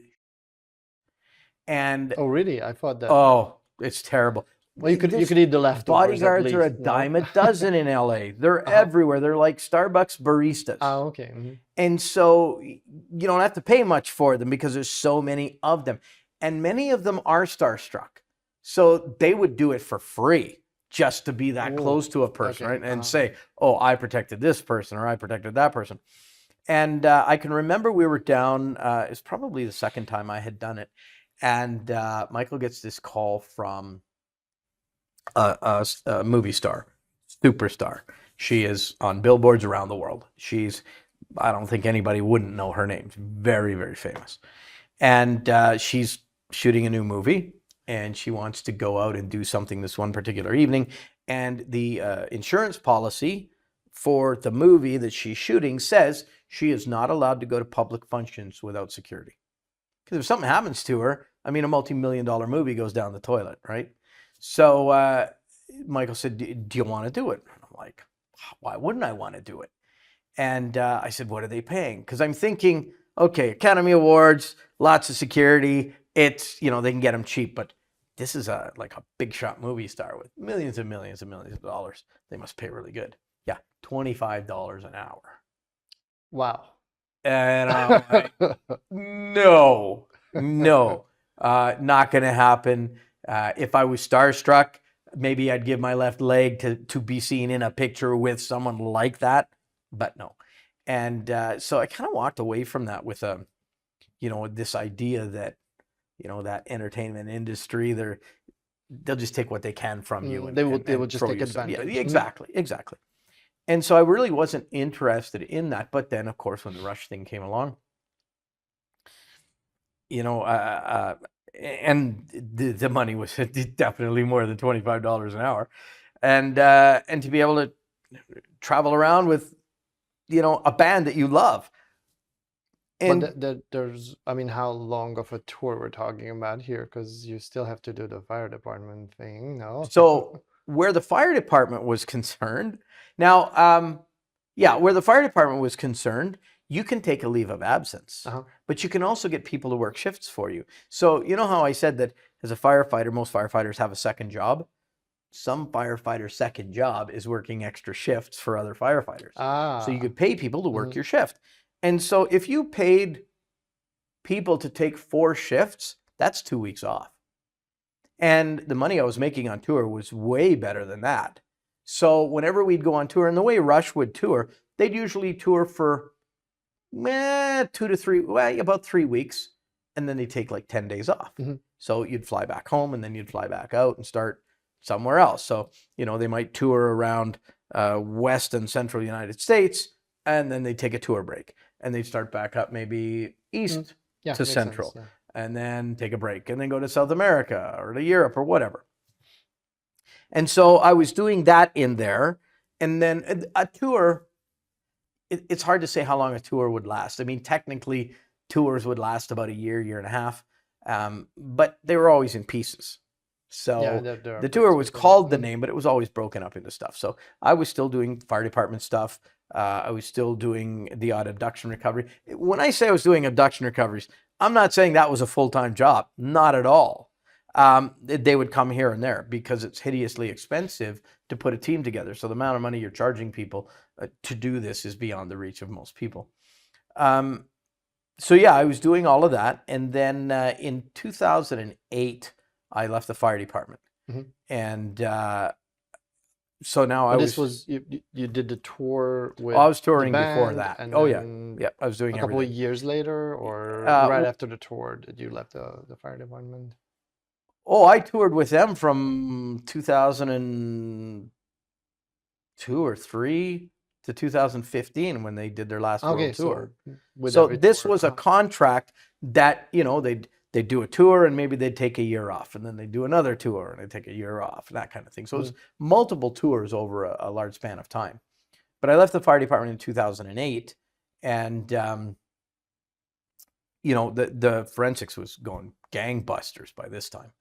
Speaker 2: And
Speaker 1: oh really? I thought that.
Speaker 2: Oh, it's terrible.
Speaker 1: Well, you could eat the leftovers.
Speaker 2: Bodyguards are a dime a dozen in LA. They're everywhere. They're like Starbucks baristas.
Speaker 1: Oh, okay.
Speaker 2: And so you don't have to pay much for them because there's so many of them. And many of them are starstruck. So they would do it for free just to be that close to a person, right? And say, oh, I protected this person or I protected that person. And I can remember we were down, it's probably the second time I had done it. And Michael gets this call from a movie star, superstar. She is on billboards around the world. I don't think anybody wouldn't know her name. She's very, very famous. And she's shooting a new movie, and she wants to go out and do something this one particular evening. And the insurance policy for the movie that she's shooting says she is not allowed to go to public functions without security. Because if something happens to her, a multi-million-dollar movie goes down the toilet, right? So Michael said, do you want to do it? And I'm like, why wouldn't I want to do it? And I said, what are they paying? Because I'm thinking, okay, Academy Awards, lots of security. It's, they can get them cheap, but this is like a big shot movie star with millions and millions and millions of dollars. They must pay really good. Yeah, $25 an hour.
Speaker 1: Wow.
Speaker 2: And I'm like, no, not going to happen. If I was starstruck, maybe I'd give my left leg to be seen in a picture with someone like that, but no. And so I kind of walked away from that with this idea that, that entertainment industry, they'll just take what they can from you. And
Speaker 1: they will just take advantage.
Speaker 2: Yeah, exactly. And so I really wasn't interested in that. But then, of course, when the Rush thing came along, and the money was definitely more than $25 an hour, and to be able to travel around with, a band that you love. And
Speaker 1: but there's, how long of a tour we're talking about here? Because you still have to do the fire department thing, no?
Speaker 2: So where the fire department was concerned, where the fire department was concerned, you can take a leave of absence, but you can also get people to work shifts for you. So you know how I said that as a firefighter, most firefighters have a second job? some firefighters' second job is working extra shifts for other firefighters. So you could pay people to work your shift. And so if you paid people to take 4 shifts, that's 2 weeks off. And the money I was making on tour was way better than that. So whenever we'd go on tour, and the way Rush would tour, they'd usually tour for 2 to 3, about 3 weeks, and then they'd take like 10 days off. So you'd fly back home, and then you'd fly back out and start somewhere else. So, they might tour around West and Central United States, and then they'd take a tour break, and they'd start back up maybe East to Central, and then take a break, and then go to South America or to Europe or whatever. And so I was doing that in there. And then a tour, it's hard to say how long a tour would last. I mean, technically, tours would last about a year and a half, but they were always in pieces. So the tour was called the name, but it was always broken up into stuff. So I was still doing fire department stuff. I was still doing the odd abduction recovery. When I say I was doing abduction recoveries, I'm not saying that was a full-time job. Not at all. They would come here and there because it's hideously expensive to put a team together. So the amount of money you're charging people to do this is beyond the reach of most people. So yeah, I was doing all of that. And then in 2008, I left the fire department. And so now
Speaker 1: you did the tour with
Speaker 2: I was touring
Speaker 1: the band,
Speaker 2: before that.
Speaker 1: and
Speaker 2: Yeah, I was doing
Speaker 1: a couple
Speaker 2: everything.
Speaker 1: of years later, or right after the tour did you left the fire department?
Speaker 2: Oh, I toured with them from 2002 or 3 to 2015 when they did their last world tour. So this was a contract that, they'd do a tour and maybe they'd take a year off, and then they'd do another tour and they'd take a year off, that kind of thing. So it was multiple tours over a large span of time. But I left the fire department in 2008, and the forensics was going gangbusters by this time.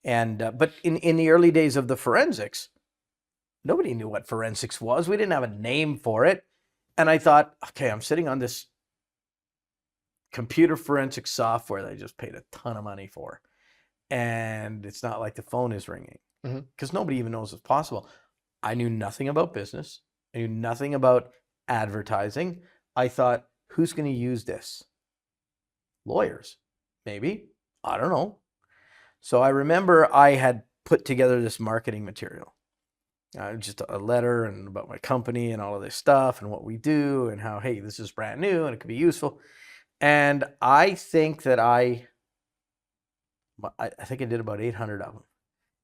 Speaker 2: And but in the early days of the forensics, nobody knew what forensics was. We didn't have a name for it. And I thought, okay, I'm sitting on this computer forensic software that I just paid a ton of money for. And it's not like the phone is ringing, because nobody even knows it's possible. I knew nothing about business. I knew nothing about advertising. I thought, who's going to use this? Lawyers, maybe. I don't know. So I remember I had put together this marketing material, just a letter and about my company and all of this stuff and what we do and how, hey, this is brand new and it could be useful. And I think that I think I did about 800 of them,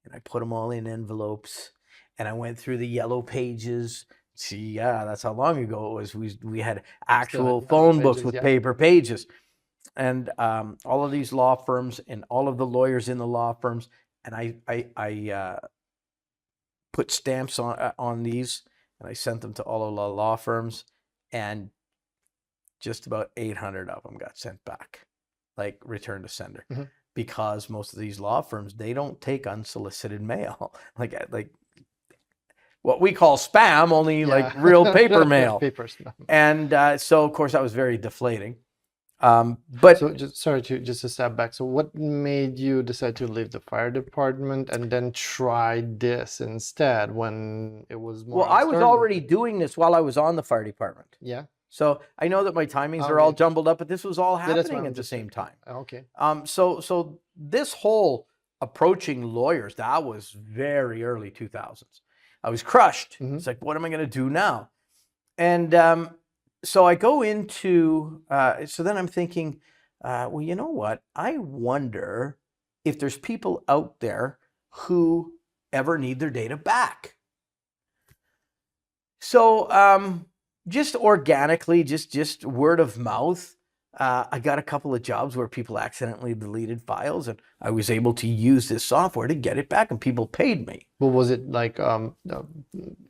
Speaker 2: and I put them all in envelopes, and I went through the yellow pages. See, yeah, that's how long ago it was. We had actual phone books with paper pages. And all of these law firms and all of the lawyers in the law firms, and I put stamps on these, and I sent them to all of the law firms, and just about 800 of them got sent back, like return to sender, because most of these law firms, they don't take unsolicited mail, like what we call spam, only like real paper mail.
Speaker 1: Paper spam.
Speaker 2: And so of course that was very deflating. But
Speaker 1: so just a step back. So what made you decide to leave the fire department and then try this instead when it was more?
Speaker 2: Well, I was already doing this while I was on the fire department.
Speaker 1: Yeah.
Speaker 2: So I know that my timings are all jumbled up, but this was all happening at the same time.
Speaker 1: Okay.
Speaker 2: So this whole approaching lawyers, that was very early 2000s. I was crushed. It's like, what am I going to do now? And so I go into, so then I'm thinking, well, you know what? I wonder if there's people out there who ever need their data back. So just organically, just word of mouth, I got a couple of jobs where people accidentally deleted files, and I was able to use this software to get it back, and people paid me.
Speaker 1: Well, was it like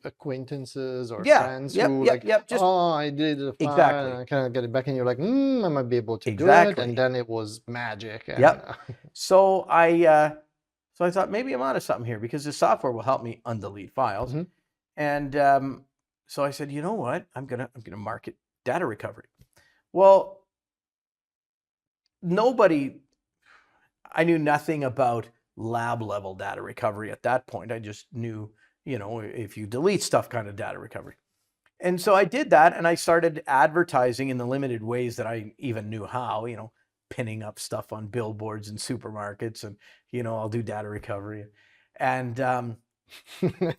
Speaker 1: acquaintances or friends who just, oh, I deleted the file and I kind of get it back, and you're like, I might be able to do it, and then it was magic. And,
Speaker 2: So I thought maybe I'm onto something here, because the software will help me undelete files. And so I said, you know what? I'm gonna market data recovery. Well, I knew nothing about lab level data recovery at that point. I just knew, you know, if you delete stuff, kind of data recovery. And so I did that, and I started advertising in the limited ways that I even knew how, you know, pinning up stuff on billboards in supermarkets, and, you know, I'll do data recovery. And
Speaker 1: I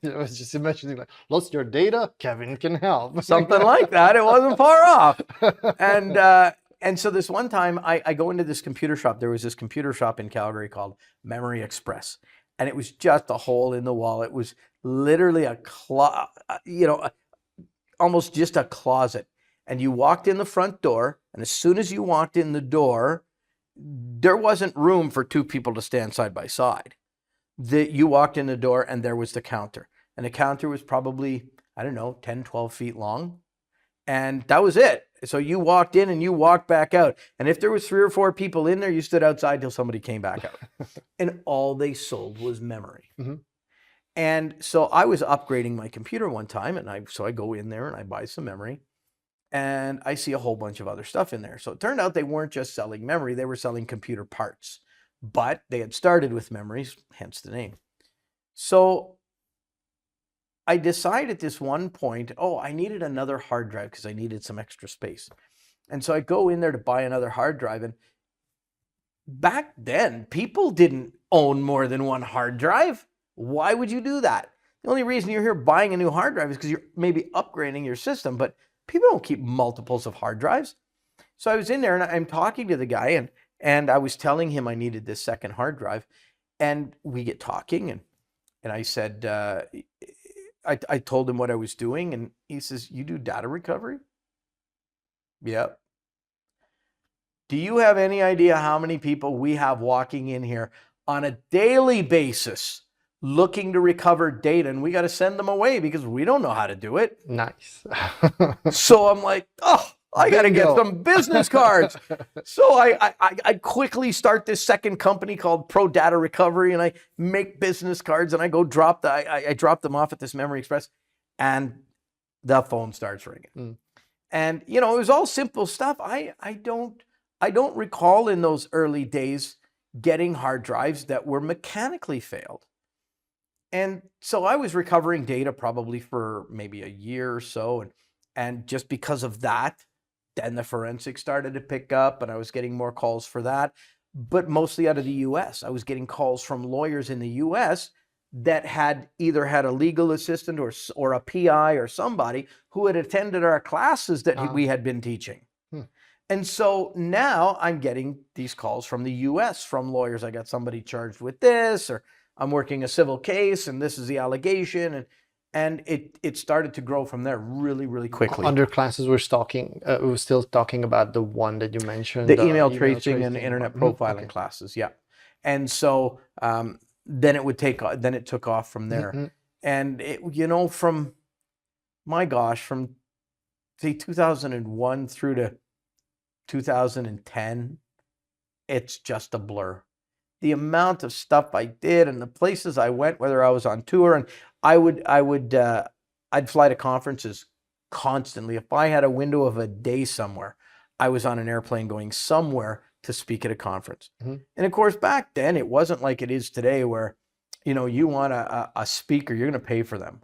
Speaker 1: was just imagining, like, lost your data, Kevin can help.
Speaker 2: something like that. It wasn't far off. And so this one time I go into this computer shop. There was this computer shop in Calgary called Memory Express, and it was just a hole in the wall. It was literally almost just a closet. And you walked in the front door, and as soon as you walked in the door, there wasn't room for two people to stand side by side. You walked in the door, and there was the counter. And the counter was probably, I don't know, 10, 12 feet long. And that was it. So you walked in and you walked back out. And if there was 3 or 4 people in there, you stood outside till somebody came back out. And all they sold was memory.
Speaker 1: Mm-hmm.
Speaker 2: And so I was upgrading my computer one time, and I go in there and I buy some memory, and I see a whole bunch of other stuff in there. So it turned out they weren't just selling memory, they were selling computer parts, but they had started with memories, hence the name. So I decided at this one point, I needed another hard drive because I needed some extra space. And so I go in there to buy another hard drive, and back then people didn't own more than one hard drive. Why would you do that? The only reason you're here buying a new hard drive is because you're maybe upgrading your system, but people don't keep multiples of hard drives. So I was in there and I'm talking to the guy, and I was telling him I needed this second hard drive, and we get talking, and I said, I told him what I was doing, and he says, "You do data recovery?" Yep. Do you have any idea how many people we have walking in here on a daily basis looking to recover data, and we got to send them away because we don't know how to do it?
Speaker 1: Nice.
Speaker 2: So I'm like, I got to get some business cards. So I quickly start this second company called Pro Data Recovery, and I make business cards, and I go I drop them off at this Memory Express, and the phone starts ringing.
Speaker 1: Mm.
Speaker 2: And, you know, it was all simple stuff. I don't recall in those early days getting hard drives that were mechanically failed. And so I was recovering data probably for maybe a year or so. And just because of that, then the forensics started to pick up, and I was getting more calls for that, but mostly out of the US. I was getting calls from lawyers in the US that had either had a legal assistant or a PI or somebody who had attended our classes that we had been teaching. And so now I'm getting these calls from the US from lawyers. I got somebody charged with this, or I'm working a civil case, and this is the allegation, and it started to grow from there really, really quickly.
Speaker 1: Under classes, we're still talking about the one that you mentioned,
Speaker 2: the email tracing and internet profiling classes, yeah. And so then it took off from there, and from say 2001 through to 2010, it's just a blur. The amount of stuff I did and the places I went, whether I was on tour, and I'd fly to conferences constantly. If I had a window of a day somewhere, I was on an airplane going somewhere to speak at a conference. And of course, back then it wasn't like it is today, where, you want a speaker, you're going to pay for them.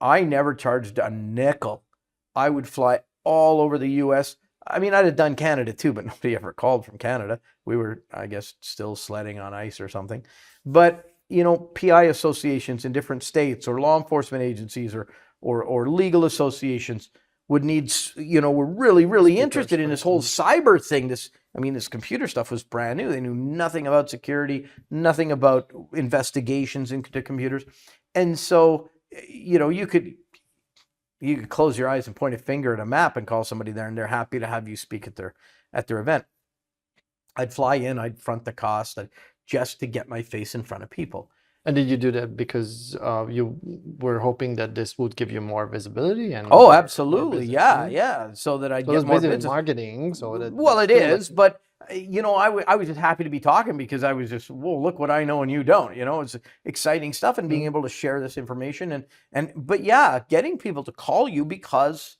Speaker 2: I never charged a nickel. I would fly all over the US. I mean, I'd have done Canada too, but nobody ever called from Canada. We were, I guess, still sledding on ice or something. But, PI associations in different states, or law enforcement agencies, or legal associations would need, were really, really interested in this whole cyber thing. This computer stuff was brand new. They knew nothing about security, nothing about investigations into computers. And so, you could close your eyes and point a finger at a map and call somebody there, and they're happy to have you speak at their event. I'd fly in, I'd front the cost, just to get my face in front of people.
Speaker 1: And did you do that because you were hoping that this would give you more visibility? And
Speaker 2: absolutely, yeah. So that I'd get more business.
Speaker 1: Marketing.
Speaker 2: Well, it is, but I was just happy to be talking, because I was just, look what I know and you don't. It's exciting stuff, and being able to share this information, but getting people to call you because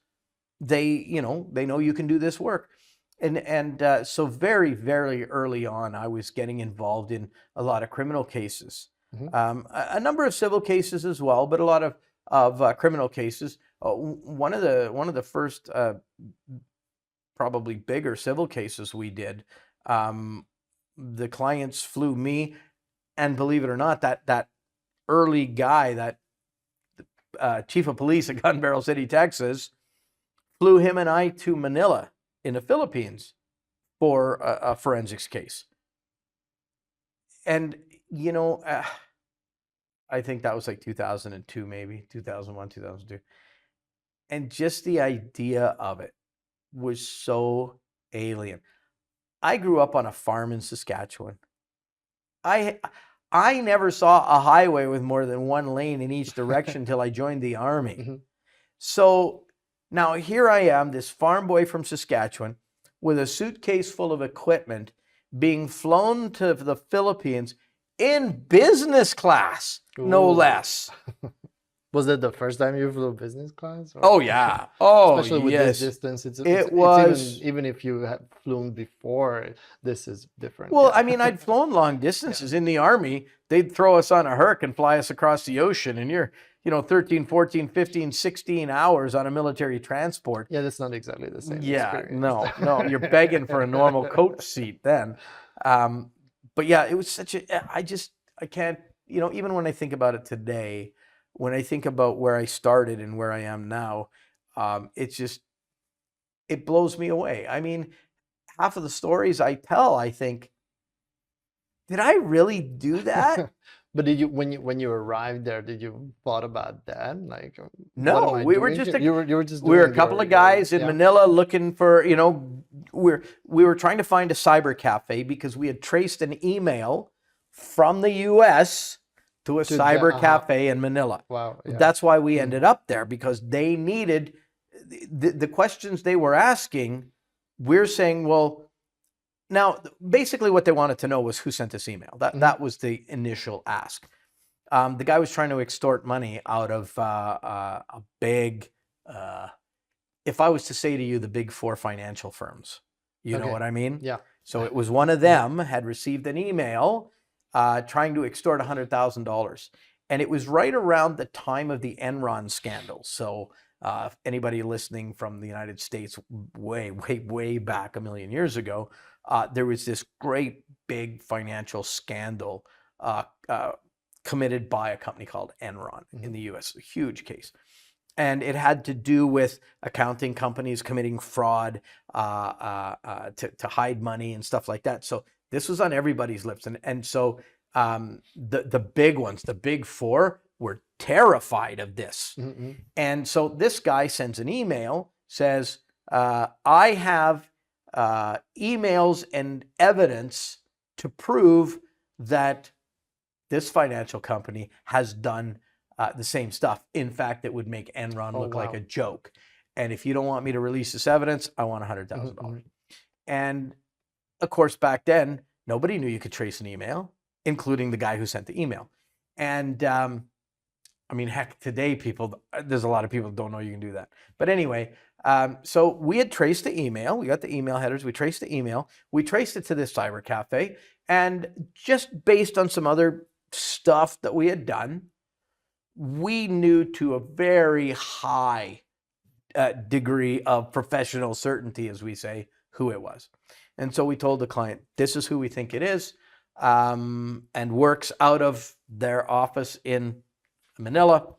Speaker 2: they know you can do this work. And so very, very early on, I was getting involved in a lot of criminal cases, a number of civil cases as well, but a lot of criminal cases. One of the first probably bigger civil cases we did, the clients flew me, and believe it or not, that early guy, that chief of police at Gun Barrel City, Texas, flew him and I to Manila in the Philippines for a forensics case. And, you know, I think that was like 2002, maybe 2001, 2002. And just the idea of it was so alien. I grew up on a farm in Saskatchewan. I never saw a highway with more than one lane in each direction until I joined the Army. So now here I am, this farm boy from Saskatchewan, with a suitcase full of equipment, being flown to the Philippines in business class, no less.
Speaker 1: Was that the first time you flew business class? Or?
Speaker 2: Oh, yeah. Oh,
Speaker 1: especially with
Speaker 2: yes.
Speaker 1: this distance.
Speaker 2: It was...
Speaker 1: It's even if you had flown before, this is different.
Speaker 2: Well, I mean, I'd flown long distances in the Army. They'd throw us on a Herc and fly us across the ocean. And you're, 13, 14, 15, 16 hours on a military transport.
Speaker 1: Yeah, that's not exactly the same experience.
Speaker 2: No. You're begging for a normal coach seat then. But yeah, it was such a... I can't... even when I think about it today... When I think about where I started and where I am now, it blows me away. I mean, half of the stories I tell, I think, did I really do that?
Speaker 1: But did you, when you arrived there, did you thought about that? Like,
Speaker 2: no, we were just
Speaker 1: you were just
Speaker 2: we were a couple of guys in Manila looking for, we were trying to find a cyber cafe because we had traced an email from the US to a cyber cafe in Manila.
Speaker 1: Wow. Yeah.
Speaker 2: That's why we ended up there, because they needed the questions they were asking. We're saying, well, now basically what they wanted to know was who sent this email. That was the initial ask. The guy was trying to extort money out of a big, if I was to say to you, the big four financial firms, you know what I mean?
Speaker 1: Yeah.
Speaker 2: So it was one of them had received an email trying to extort $100,000. And it was right around the time of the Enron scandal. So if anybody listening from the United States way, way, way back a million years ago, there was this great big financial scandal committed by a company called Enron in the US, a huge case. And it had to do with accounting companies committing fraud to hide money and stuff like that. So this was on everybody's lips. And so the big ones, the big four, were terrified of this. And so this guy sends an email, says, I have emails and evidence to prove that this financial company has done the same stuff. In fact, it would make Enron look like a joke. And if you don't want me to release this evidence, I want $100,000. And of course, back then, nobody knew you could trace an email, including the guy who sent the email. And I mean, heck, today there's a lot of people who don't know you can do that. But anyway, so we had traced the email. We got the email headers. We traced the email. We traced it to this cyber cafe. And just based on some other stuff that we had done, we knew to a very high degree of professional certainty, as we say, who it was. And so we told the client, this is who we think it is, and works out of their office in Manila.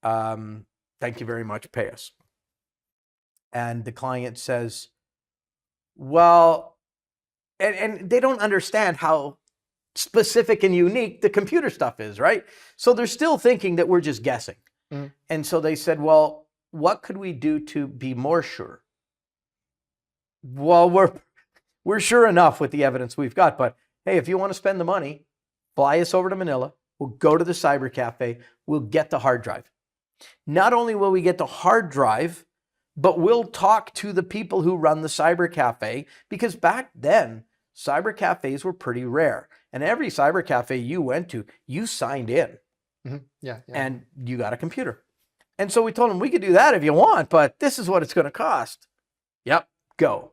Speaker 2: Thank you very much, pay us. And the client says, well, and they don't understand how specific and unique the computer stuff is, right? So they're still thinking that we're just guessing. And so they said, well, what could we do to be more sure? Well, we're sure enough with the evidence we've got, but hey, if you want to spend the money, fly us over to Manila. We'll go to the cyber cafe. We'll get the hard drive. Not only will we get the hard drive, but we'll talk to the people who run the cyber cafe, because back then, cyber cafes were pretty rare. And every cyber cafe you went to, you signed in.
Speaker 1: Yeah.
Speaker 2: And you got a computer. And so we told them, we could do that if you want, but this is what it's going to cost. Yep, go.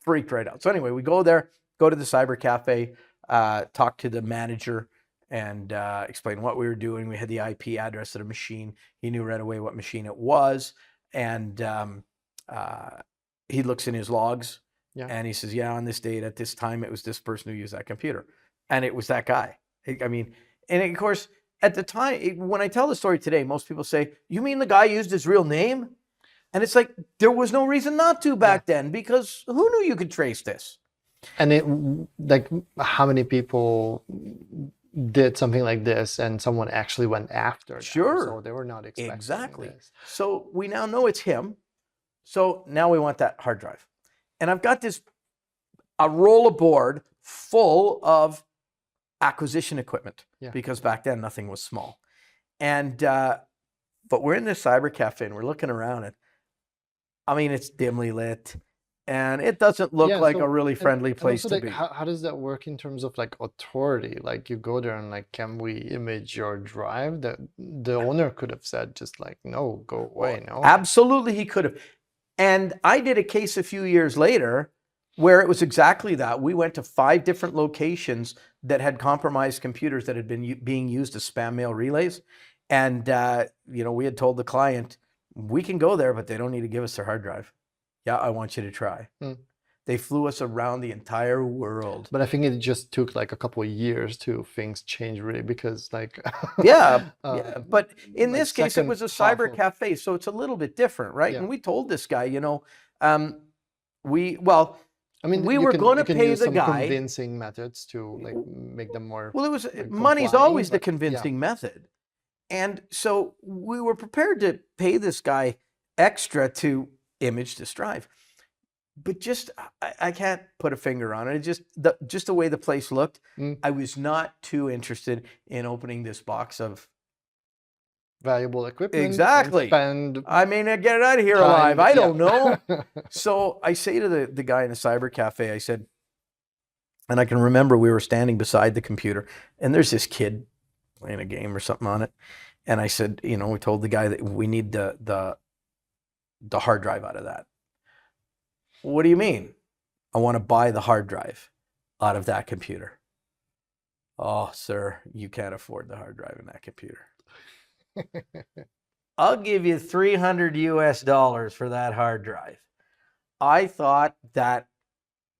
Speaker 2: freaked right out. So anyway, we go there, go to the cyber cafe, talk to the manager, and explain what we were doing. We had the IP address of the machine. He knew right away what machine it was. And he looks in his logs, and he says, yeah, on this date at this time, it was this person who used that computer. And it was that guy. I mean, and of course, at the time, when I tell the story today, most people say, you mean the guy used his real name? And it's like, there was no reason not to back then, because who knew you could trace this?
Speaker 1: And it, like, how many people did something like this and someone actually went after them?
Speaker 2: Sure.
Speaker 1: So they were not expecting
Speaker 2: Exactly.
Speaker 1: this.
Speaker 2: So we now know it's him. So now we want that hard drive. And I've got a roll of board full of acquisition equipment, because back then nothing was small. And, but we're in this cyber cafe and we're looking around, and I mean, it's dimly lit and it doesn't look like a really friendly place
Speaker 1: also,
Speaker 2: to be.
Speaker 1: How does that work in terms of like authority? Like, you go there and like, can we image your drive? The owner could have said just like, no, go away. No,
Speaker 2: absolutely, he could have. And I did a case a few years later where it was exactly that. We went to 5 different locations that had compromised computers that had been being used as spam mail relays. And, we had told the client, we can go there, but they don't need to give us their hard drive. Yeah, I want you to try. They flew us around the entire world.
Speaker 1: But I think it just took like a couple of years to things change really, because like
Speaker 2: yeah. But in this case, it was a cyber cafe, so it's a little bit different, right? And we told this guy, we were going to pay the guy
Speaker 1: convincing methods to like make them more.
Speaker 2: Well, it was money's always the convincing method. And so we were prepared to pay this guy extra to image this drive. But just, I can't put a finger on it. Just the way the place looked, I was not too interested in opening this box of
Speaker 1: valuable equipment.
Speaker 2: Exactly. I mean, get it out of here alive. I don't know. So I say to the guy in the cyber cafe, I said, and I can remember we were standing beside the computer, and there's this kid playing a game or something on it. And I said, we told the guy that we need the hard drive out of that. What do you mean? I want to buy the hard drive out of that computer. Oh, sir, you can't afford the hard drive in that computer. I'll give you $300 for that hard drive. I thought that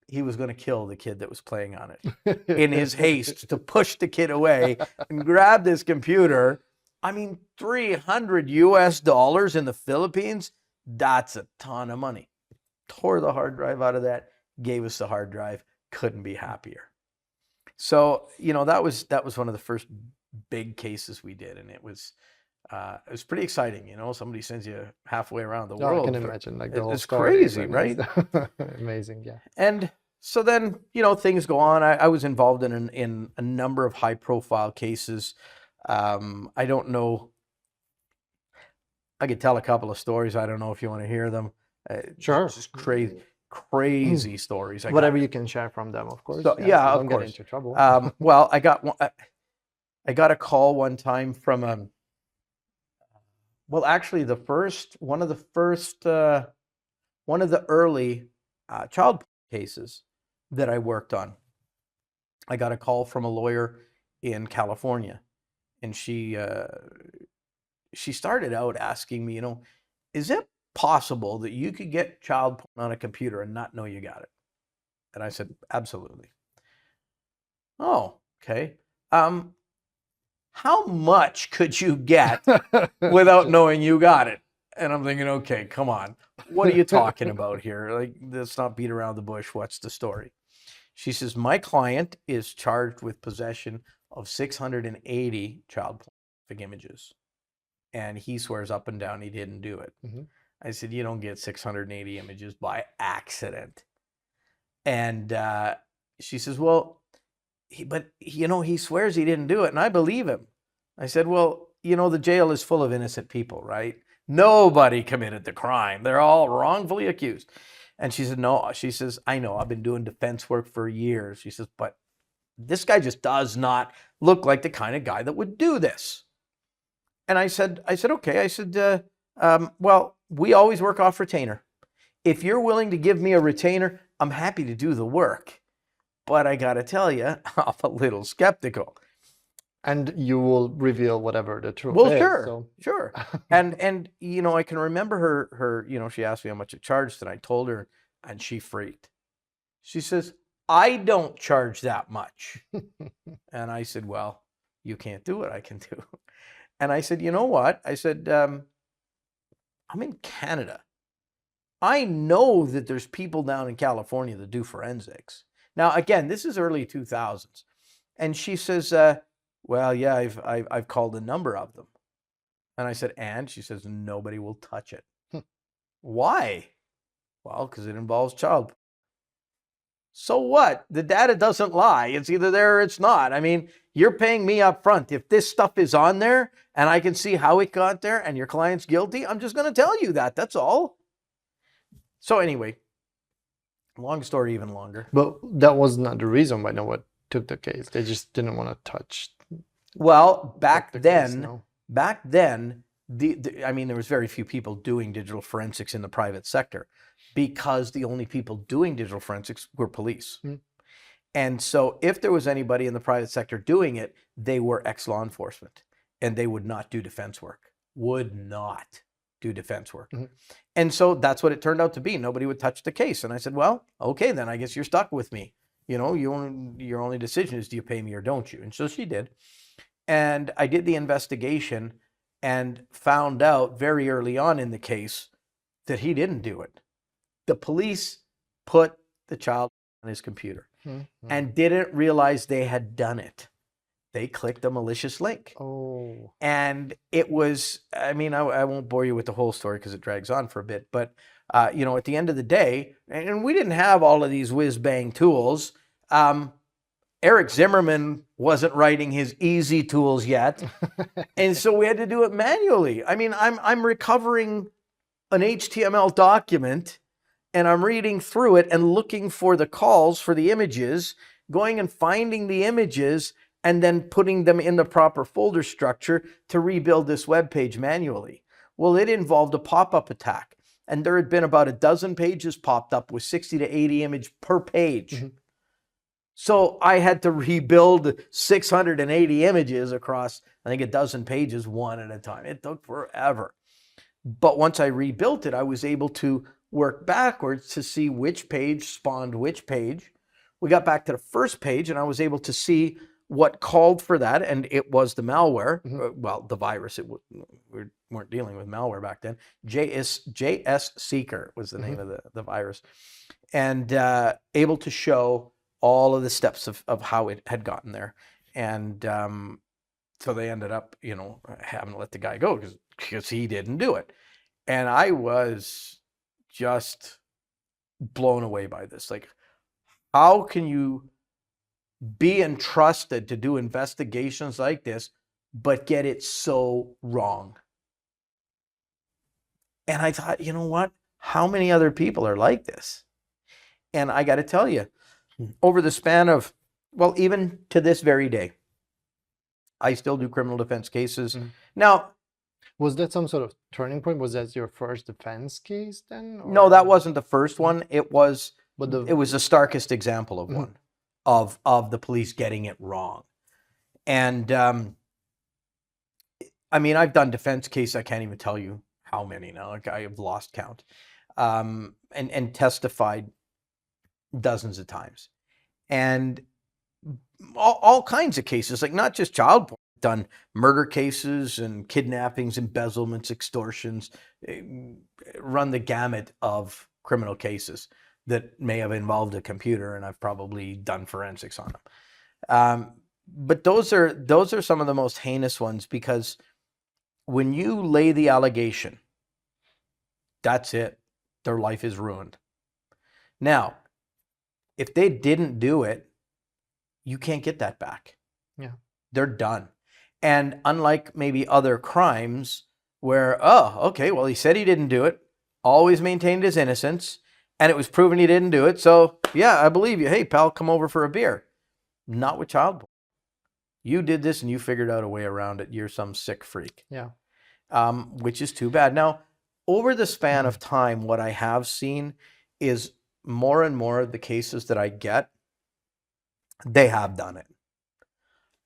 Speaker 2: he was going to kill the kid that was playing on it in his haste to push the kid away and grab this computer. I mean, $300 in the Philippines, that's a ton of money. Tore the hard drive out of that, gave us the hard drive, couldn't be happier. So, that was one of the first big cases we did, and it was pretty exciting. Somebody sends you halfway around the world.
Speaker 1: I can imagine, like, the whole
Speaker 2: it's
Speaker 1: story,
Speaker 2: crazy, right?
Speaker 1: Amazing, yeah.
Speaker 2: And so then, things go on. I was involved in a number of high-profile cases. I don't know. I could tell a couple of stories. I don't know if you want to hear them.
Speaker 1: Sure.
Speaker 2: Just crazy stories.
Speaker 1: Whatever you can share from them, of course.
Speaker 2: So,
Speaker 1: so
Speaker 2: of
Speaker 1: don't
Speaker 2: course.
Speaker 1: Get into trouble.
Speaker 2: Well, I got a call one time from actually one of the early child cases that I worked on. I got a call from a lawyer in California, and she started out asking me, is it possible that you could get child porn on a computer and not know you got it? And I said, absolutely. Oh, okay. How much could you get without knowing you got it? And I'm thinking, okay, come on. What are you talking about here? Like, let's not beat around the bush. What's the story? She says, my client is charged with possession of 680 child pornographic images. And he swears up and down he didn't do it. I said, you don't get 680 images by accident. And she says, well, he swears he didn't do it, and I believe him. I said, well, the jail is full of innocent people, right? Nobody committed the crime. They're all wrongfully accused. And she said, no. She says, I know. I've been doing defense work for years. She says, but this guy just does not look like the kind of guy that would do this. And I said, okay. I said, well, we always work off retainer. If you're willing to give me a retainer, I'm happy to do the work, but I got to tell you, I'm a little skeptical.
Speaker 1: And you will reveal whatever the truth
Speaker 2: Well,
Speaker 1: is.
Speaker 2: sure,
Speaker 1: So
Speaker 2: sure. And you know, I can remember her, you know, she asked me how much it charged, and I told her, and she freaked. She says, I don't charge that much. And I said, well, you can't do what I can do. And I said, you know what? I said, I'm in Canada. I know that there's people down in California that do forensics. Now, again, this is early 2000s. And she says, well, yeah, I've called a number of them. And I said, and? She says, nobody will touch it. Why? Well, because it involves child. So what? The data doesn't lie. It's either there or it's not. I mean, you're paying me up front. If this stuff is on there and I can see how it got there and your client's guilty, I'm just going to tell you that. That's all. So anyway, long story, even longer.
Speaker 1: But that was not the reason why no one took the case. They just didn't want to touch.
Speaker 2: Well, back
Speaker 1: the
Speaker 2: then,
Speaker 1: case, no.
Speaker 2: back then, I mean, there was very few people doing digital forensics in the private sector because the only people doing digital forensics were police. And so if there was anybody in the private sector doing it, they were ex-law enforcement and they would not do defense work, would not do defense work. And so that's what it turned out to be. Nobody would touch the case. And I said, well, okay, then I guess you're stuck with me. You know, your only decision is, do you pay me or don't you? And so she did. And I did the investigation and found out very early on in the case that he didn't do it. The police put the child on his computer and didn't realize they had done it. They clicked a malicious link.
Speaker 1: Oh.
Speaker 2: And it was, I mean, I won't bore you with the whole story because it drags on for a bit, but you know, at the end of the day, and we didn't have all of these whiz-bang tools. Eric Zimmerman wasn't writing his easy tools yet. And so we had to do it manually. I mean, I'm recovering an HTML document and I'm reading through it and looking for the calls for the images, going and finding the images and then putting them in the proper folder structure to rebuild this web page manually. Well, it involved a pop-up attack. And there had been about a dozen pages popped up with 60 to 80 images per page. So I had to rebuild 680 images across, I think, a dozen pages, one at a time. It took forever. But once I rebuilt it, I was able to work backwards to see which page spawned which page. We got back to the first page and I was able to see what called for that, and it was the malware. Well, the virus. We weren't dealing with malware back then. JS Seeker was the name of the virus. And able to show all of the steps of how it had gotten there. And so they ended up, you know, having to let the guy go because he didn't do it. And I was just blown away by this. Like, how can you be entrusted to do investigations like this, but get it so wrong? And I thought, you know what? How many other people are like this? And I got to tell you, over the span of, well, even to this very day, I still do criminal defense cases. Now,
Speaker 1: was that some sort of turning point? Was that your first defense case then? Or?
Speaker 2: No, that wasn't the first one. It was,
Speaker 1: but
Speaker 2: it was the starkest example of one, of the police getting it wrong. And I mean, I've done defense cases. I can't even tell you how many now. Like, I have lost count, and testified dozens of times, and all kinds of cases, like not just child porn. I've done murder cases and kidnappings, embezzlements, extortions, run the gamut of criminal cases that may have involved a computer, and I've probably done forensics on them. But those are some of the most heinous ones, because when you lay the allegation, that's it. Their life is ruined. Now, if they didn't do it, you can't get that back.
Speaker 1: Yeah.
Speaker 2: They're done. And unlike maybe other crimes where, oh, okay, well, he said he didn't do it, always maintained his innocence, and it was proven he didn't do it, so yeah, I believe you. Hey, pal, come over for a beer. Not with child porn. You did this and you figured out a way around it. You're some sick freak.
Speaker 1: Yeah.
Speaker 2: Which is too bad. Now, over the span of time, what I have seen is more and more of the cases that I get, they have done it.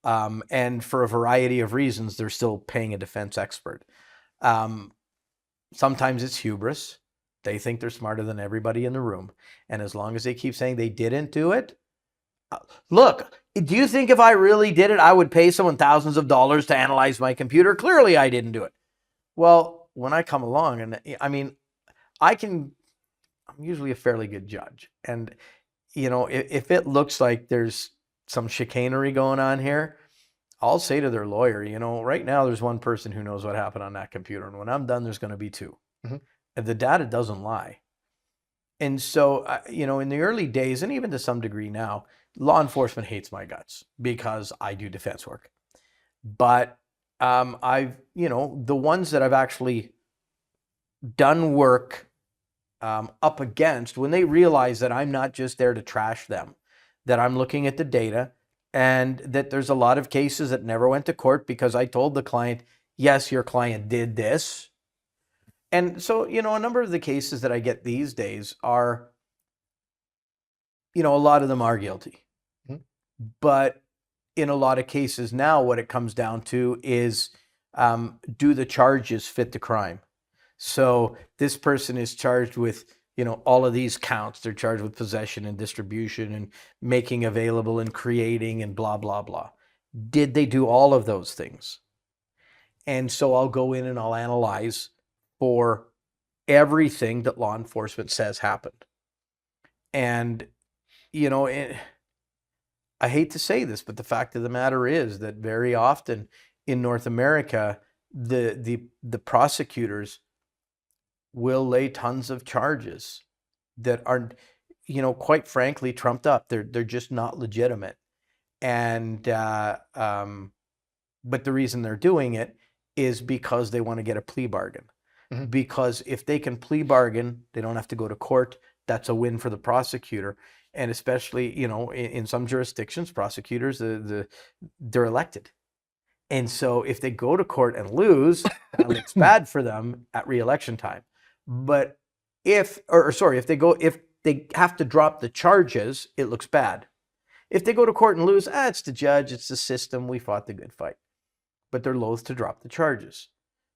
Speaker 2: And for a variety of reasons, they're still paying a defense expert. Sometimes it's hubris. They think they're smarter than everybody in the room. And as long as they keep saying they didn't do it, look, do you think if I really did it, I would pay someone thousands of dollars to analyze my computer? Clearly, I didn't do it. Well, when I come along, and I mean, I'm usually a fairly good judge. And, you know, if it looks like there's some chicanery going on here, I'll say to their lawyer, you know, right now there's one person who knows what happened on that computer. And when I'm done, there's going to be two.
Speaker 1: Mm-hmm.
Speaker 2: And the data doesn't lie. And so, you know, in the early days, and even to some degree now, law enforcement hates my guts because I do defense work. But you know, the ones that I've actually done work up against, when they realize that I'm not just there to trash them, that I'm looking at the data, and that there's a lot of cases that never went to court because I told the client, yes, your client did this. And so, you know, a number of the cases that I get these days are, you know, a lot of them are guilty. Mm-hmm. But in a lot of cases now, what it comes down to is, do the charges fit the crime? So this person is charged with, you know, all of these counts. They're charged with possession and distribution and making available and creating and blah, blah, blah. Did they do all of those things? And so I'll go in and I'll analyze for everything that law enforcement says happened. And, you know, I hate to say this, but the fact of the matter is that very often in North America, the prosecutors will lay tons of charges that are, you know, quite frankly, trumped up. They're just not legitimate. And but the reason they're doing it is because they want to get a plea bargain. Mm-hmm. Because if they can plea bargain, they don't have to go to court. That's a win for the prosecutor. And especially, you know, in some jurisdictions, prosecutors, they're elected. And so if they go to court and lose, that looks bad for them at re-election time. But if they have to drop the charges, it looks bad. If they go to court and lose, it's the judge, it's the system, we fought the good fight. But they're loath to drop the charges.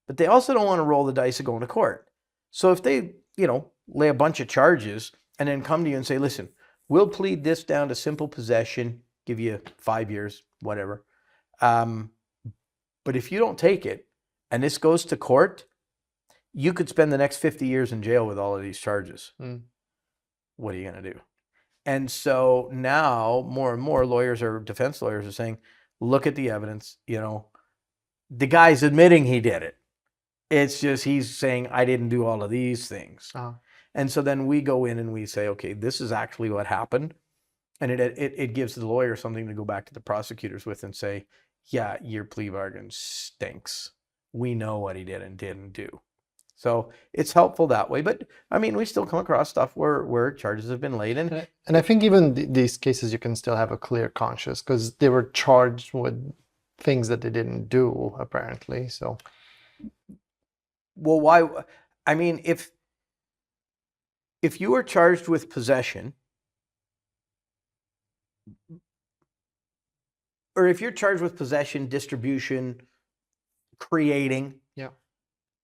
Speaker 2: But they also don't want to roll the dice of going to court. So if they, you know, lay a bunch of charges and then come to you and say, listen, we'll plead this down to simple possession, give you 5 years, whatever. But if you don't take it and this goes to court, you could spend the next 50 years in jail with all of these charges. Mm. What are you going to do? And so now more and more lawyers or defense lawyers are saying, look at the evidence, you know, the guy's admitting he did it. It's just he's saying, I didn't do all of these things. Uh-huh. And so then we go in and we say, okay, this is actually what happened. And it gives the lawyer something to go back to the prosecutors with and say, yeah, your plea bargain stinks. We know what he did and didn't do. So it's helpful that way. But I mean, we still come across stuff where charges have been laid in.
Speaker 1: And I think even these cases, you can still have a clear conscience because they were charged with things that they didn't do, apparently. So,
Speaker 2: well, why? I mean, if you are charged with possession, or if you're charged with possession, distribution, creating, yeah,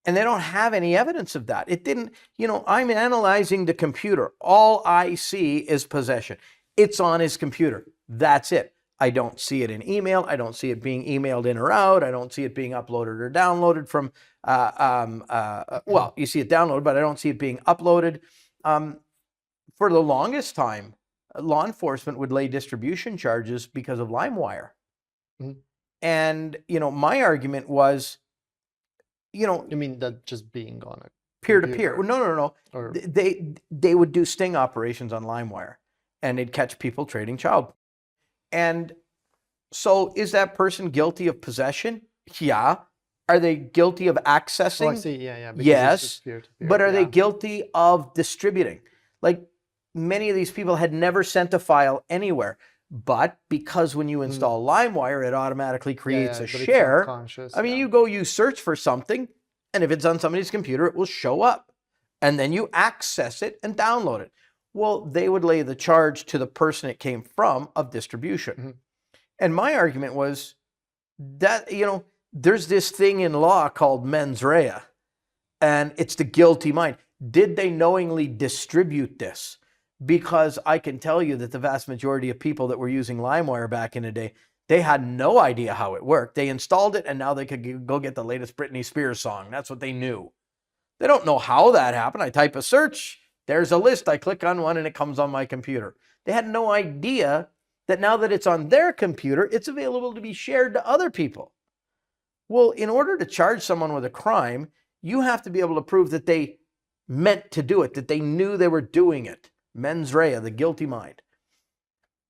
Speaker 2: and they don't have any evidence of that. It didn't, you know, I'm analyzing the computer. All I see is possession. It's on his computer. That's it. I don't see it in email. I don't see it being emailed in or out. I don't see it being uploaded or downloaded from, well, you see it downloaded, but I don't see it being uploaded. For the longest time, law enforcement would lay distribution charges because of LimeWire. Mm-hmm. And, you know, my argument was, you know.
Speaker 1: You mean that just being on a
Speaker 2: peer-to-peer? No. Or... They would do sting operations on LimeWire and they'd catch people trading child. And so is that person guilty of possession? Yeah. Are they guilty of accessing?
Speaker 1: Oh, I see. Yeah.
Speaker 2: Yes. But are they guilty of distributing? Like many of these people had never sent a file anywhere. But because when you install LimeWire, it automatically creates a share. I mean, you search for something, and if it's on somebody's computer, it will show up. And then you access it and download it. Well, they would lay the charge to the person it came from of distribution.
Speaker 1: Mhm.
Speaker 2: And my argument was that, there's this thing in law called mens rea, and it's the guilty mind. Did they knowingly distribute this? Because I can tell you that the vast majority of people that were using LimeWire back in the day, they had no idea how it worked. They installed it and now they could go get the latest Britney Spears song. That's what they knew. They don't know how that happened. I type a search, there's a list, I click on one and it comes on my computer. They had no idea that now that it's on their computer, it's available to be shared to other people. Well, in order to charge someone with a crime, you have to be able to prove that they meant to do it, that they knew they were doing it. Mens rea, the guilty mind.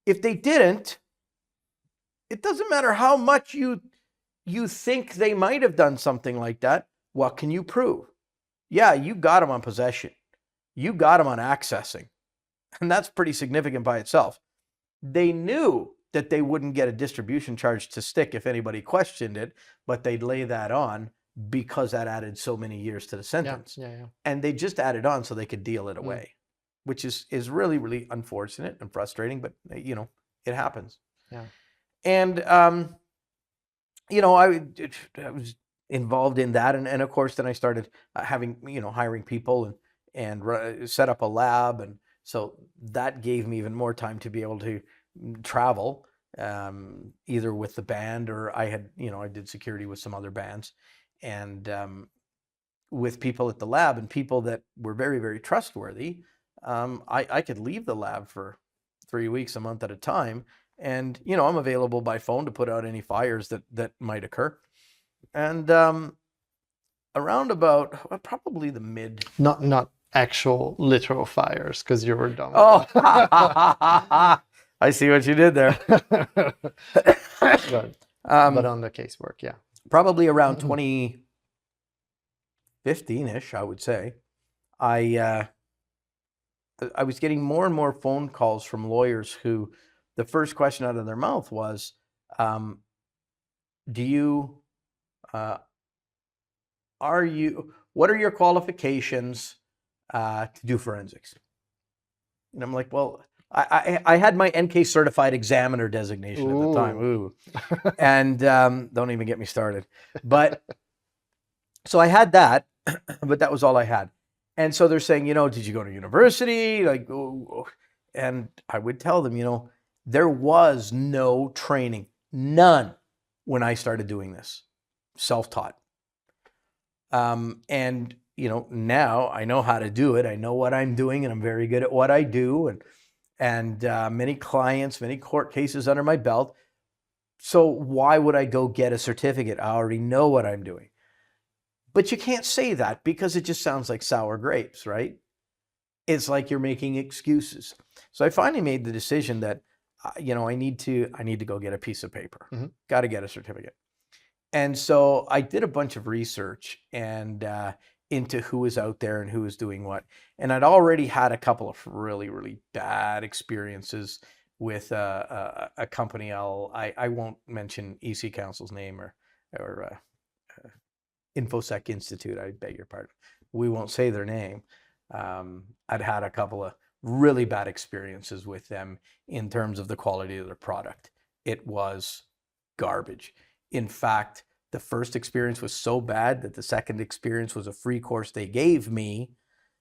Speaker 2: If they didn't, it doesn't matter how much you think they might have done something like that. What can you prove? Yeah, you got them on possession. You got them on accessing. And that's pretty significant by itself. They knew that they wouldn't get a distribution charge to stick if anybody questioned it, but they'd lay that on because that added so many years to the sentence.
Speaker 1: Yeah.
Speaker 2: And they just added on so they could deal it away, which is really, really unfortunate and frustrating, but it happens.
Speaker 1: Yeah.
Speaker 2: And, I was involved in that. And of course, then I started having, hiring people and set up a lab. And so that gave me even more time to be able to travel, either with the band or I did security with some other bands, and with people at the lab and people that were very, very trustworthy. I could leave the lab for 3 weeks, a month at a time. And, I'm available by phone to put out any fires that might occur. And around about probably the mid.
Speaker 1: Not actual literal fires, because you were done with
Speaker 2: Oh,
Speaker 1: that.
Speaker 2: I see what you did there.
Speaker 1: But on the casework, yeah.
Speaker 2: Probably around 2015-ish, I would say. I was getting more and more phone calls from lawyers who the first question out of their mouth was, what are your qualifications to do forensics? And I'm like, well, I had my NK certified examiner designation at the time. Ooh. And don't even get me started. But so I had that, but that was all I had. And so they're saying, did you go to university? Like, and I would tell them, there was no training, none, when I started doing this, self-taught. And, now I know how to do it. I know what I'm doing and I'm very good at what I do. And many clients, many court cases under my belt. So why would I go get a certificate? I already know what I'm doing. But you can't say that because it just sounds like sour grapes, right? It's like you're making excuses. So I finally made the decision that, I need to go get a piece of paper.
Speaker 1: Mm-hmm.
Speaker 2: Got to get a certificate. And so I did a bunch of research and into who was out there and who was doing what. And I'd already had a couple of really, really bad experiences with a company. I won't mention EC Council's name or InfoSec Institute. I beg your pardon. We won't say their name. I'd had a couple of really bad experiences with them in terms of the quality of their product. It was garbage. In fact, the first experience was so bad that the second experience was a free course they gave me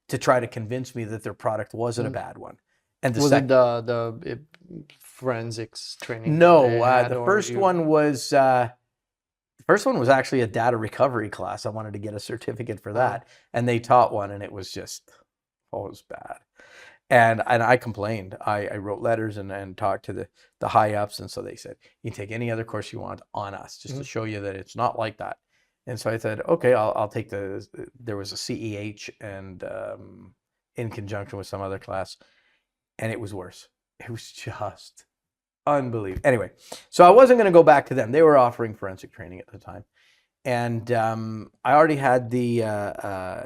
Speaker 2: to try to convince me that their product wasn't a bad one. And
Speaker 1: was it the forensics training?
Speaker 2: No, the first one was actually a data recovery class. I wanted to get a certificate for that, and they taught one, and it was just bad. And I complained. I wrote letters and talked to the high ups, and so they said, you can take any other course you want on us, just to show you that it's not like that. And so I said, okay, I'll take there was a CEH and in conjunction with some other class, and it was worse. It was just unbelievable. Anyway, so I wasn't going to go back to them. They were offering forensic training at the time. And I already had the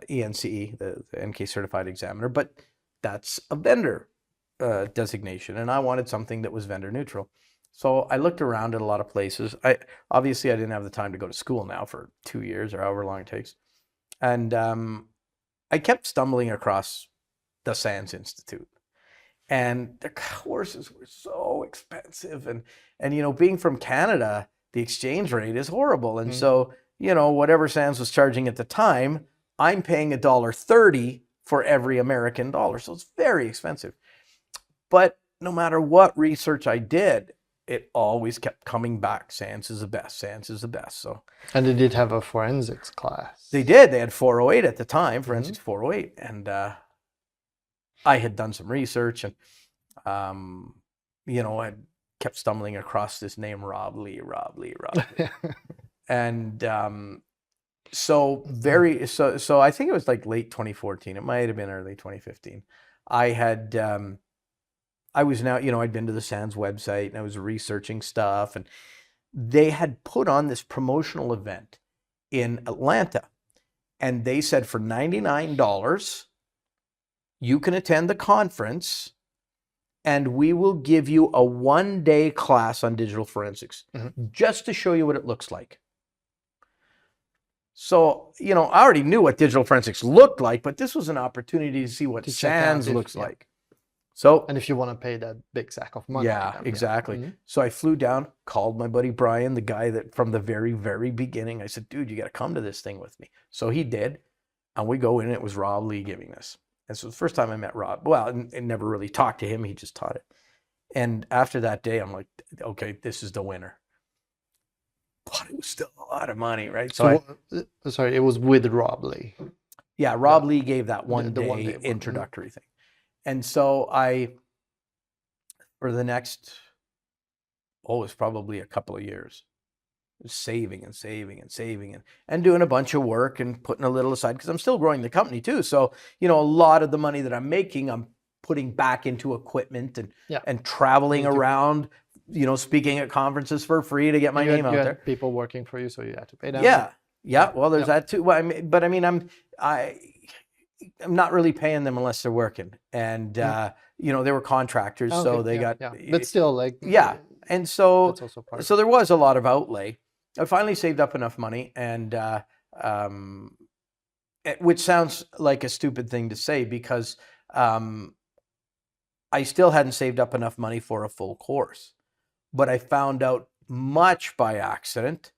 Speaker 2: ENCE, the NK certified examiner, but that's a vendor designation. And I wanted something that was vendor neutral. So I looked around at a lot of places. Obviously I didn't have the time to go to school now for 2 years or however long it takes. And I kept stumbling across the SANS Institute. And the courses were so expensive. And you know, being from Canada, the exchange rate is horrible. And so, you know, whatever SANS was charging at the time, I'm paying $1.30 for every American dollar. So it's very expensive. But no matter what research I did, it always kept coming back. SANS is the best. SANS is the best. So,
Speaker 1: And they did have a forensics class.
Speaker 2: they did. They had 408 at the time, forensics 408. And I had done some research, and you know, I kept stumbling across this name, Rob Lee. And so I think it was like late 2014. It might have been early 2015. I was now, you know, I'd been to the SANS website and I was researching stuff, and they had put on this promotional event in Atlanta, and they said for $99, you can attend the conference and we will give you a 1-day class on digital forensics just to show you what it looks like. So, you know, I already knew what digital forensics looked like, but this was an opportunity to see what SANS looks like. So,
Speaker 1: and if you want to pay that big sack of money.
Speaker 2: Yeah, exactly. So I flew down, called my buddy Brian, the guy that from the very, very beginning, I said, dude, you got to come to this thing with me. So he did. And we go in, and it was Rob Lee giving this. And so the first time I met Rob, well, and never really talked to him. He just taught it. And after that day, I'm like, okay, this is the winner. But it was still a lot of money, right?
Speaker 1: So sorry, it was with Rob Lee.
Speaker 2: Yeah, Rob Lee gave that one-day introductory thing. And so for the next, it was probably a couple of years, saving and doing a bunch of work and putting a little aside, because I'm still growing the company too. So, you know, a lot of the money that I'm making, I'm putting back into equipment and traveling around, you know, speaking at conferences for free to get my name out there.
Speaker 1: People working for you, so you had to pay them.
Speaker 2: Yeah. Well, there's that too. Well, I'm not really paying them unless they're working. And, you know, they were contractors, so they got...
Speaker 1: But still, like...
Speaker 2: Yeah. And so,
Speaker 1: that's also part
Speaker 2: so there was a lot of outlay. I finally saved up enough money, and which sounds like a stupid thing to say, because I still hadn't saved up enough money for a full course. But I found out much by accident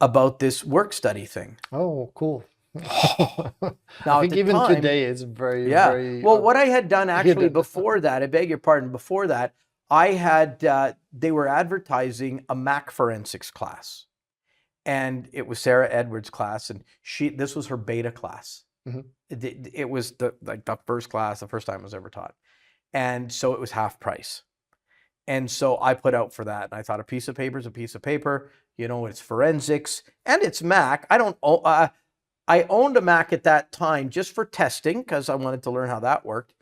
Speaker 2: about this work study thing.
Speaker 1: Oh, cool.
Speaker 2: Now,
Speaker 1: I think even today it's very, very...
Speaker 2: Well, what I had done actually before that, I beg your pardon, before that, I had, they were advertising a Mac forensics class. And it was Sarah Edwards' class, and this was her beta class. It was the first class, the first time it was ever taught. And so it was half price. And so I put out for that. And I thought a piece of paper is a piece of paper. You know, it's forensics and it's Mac. I owned a Mac at that time just for testing, because I wanted to learn how that worked.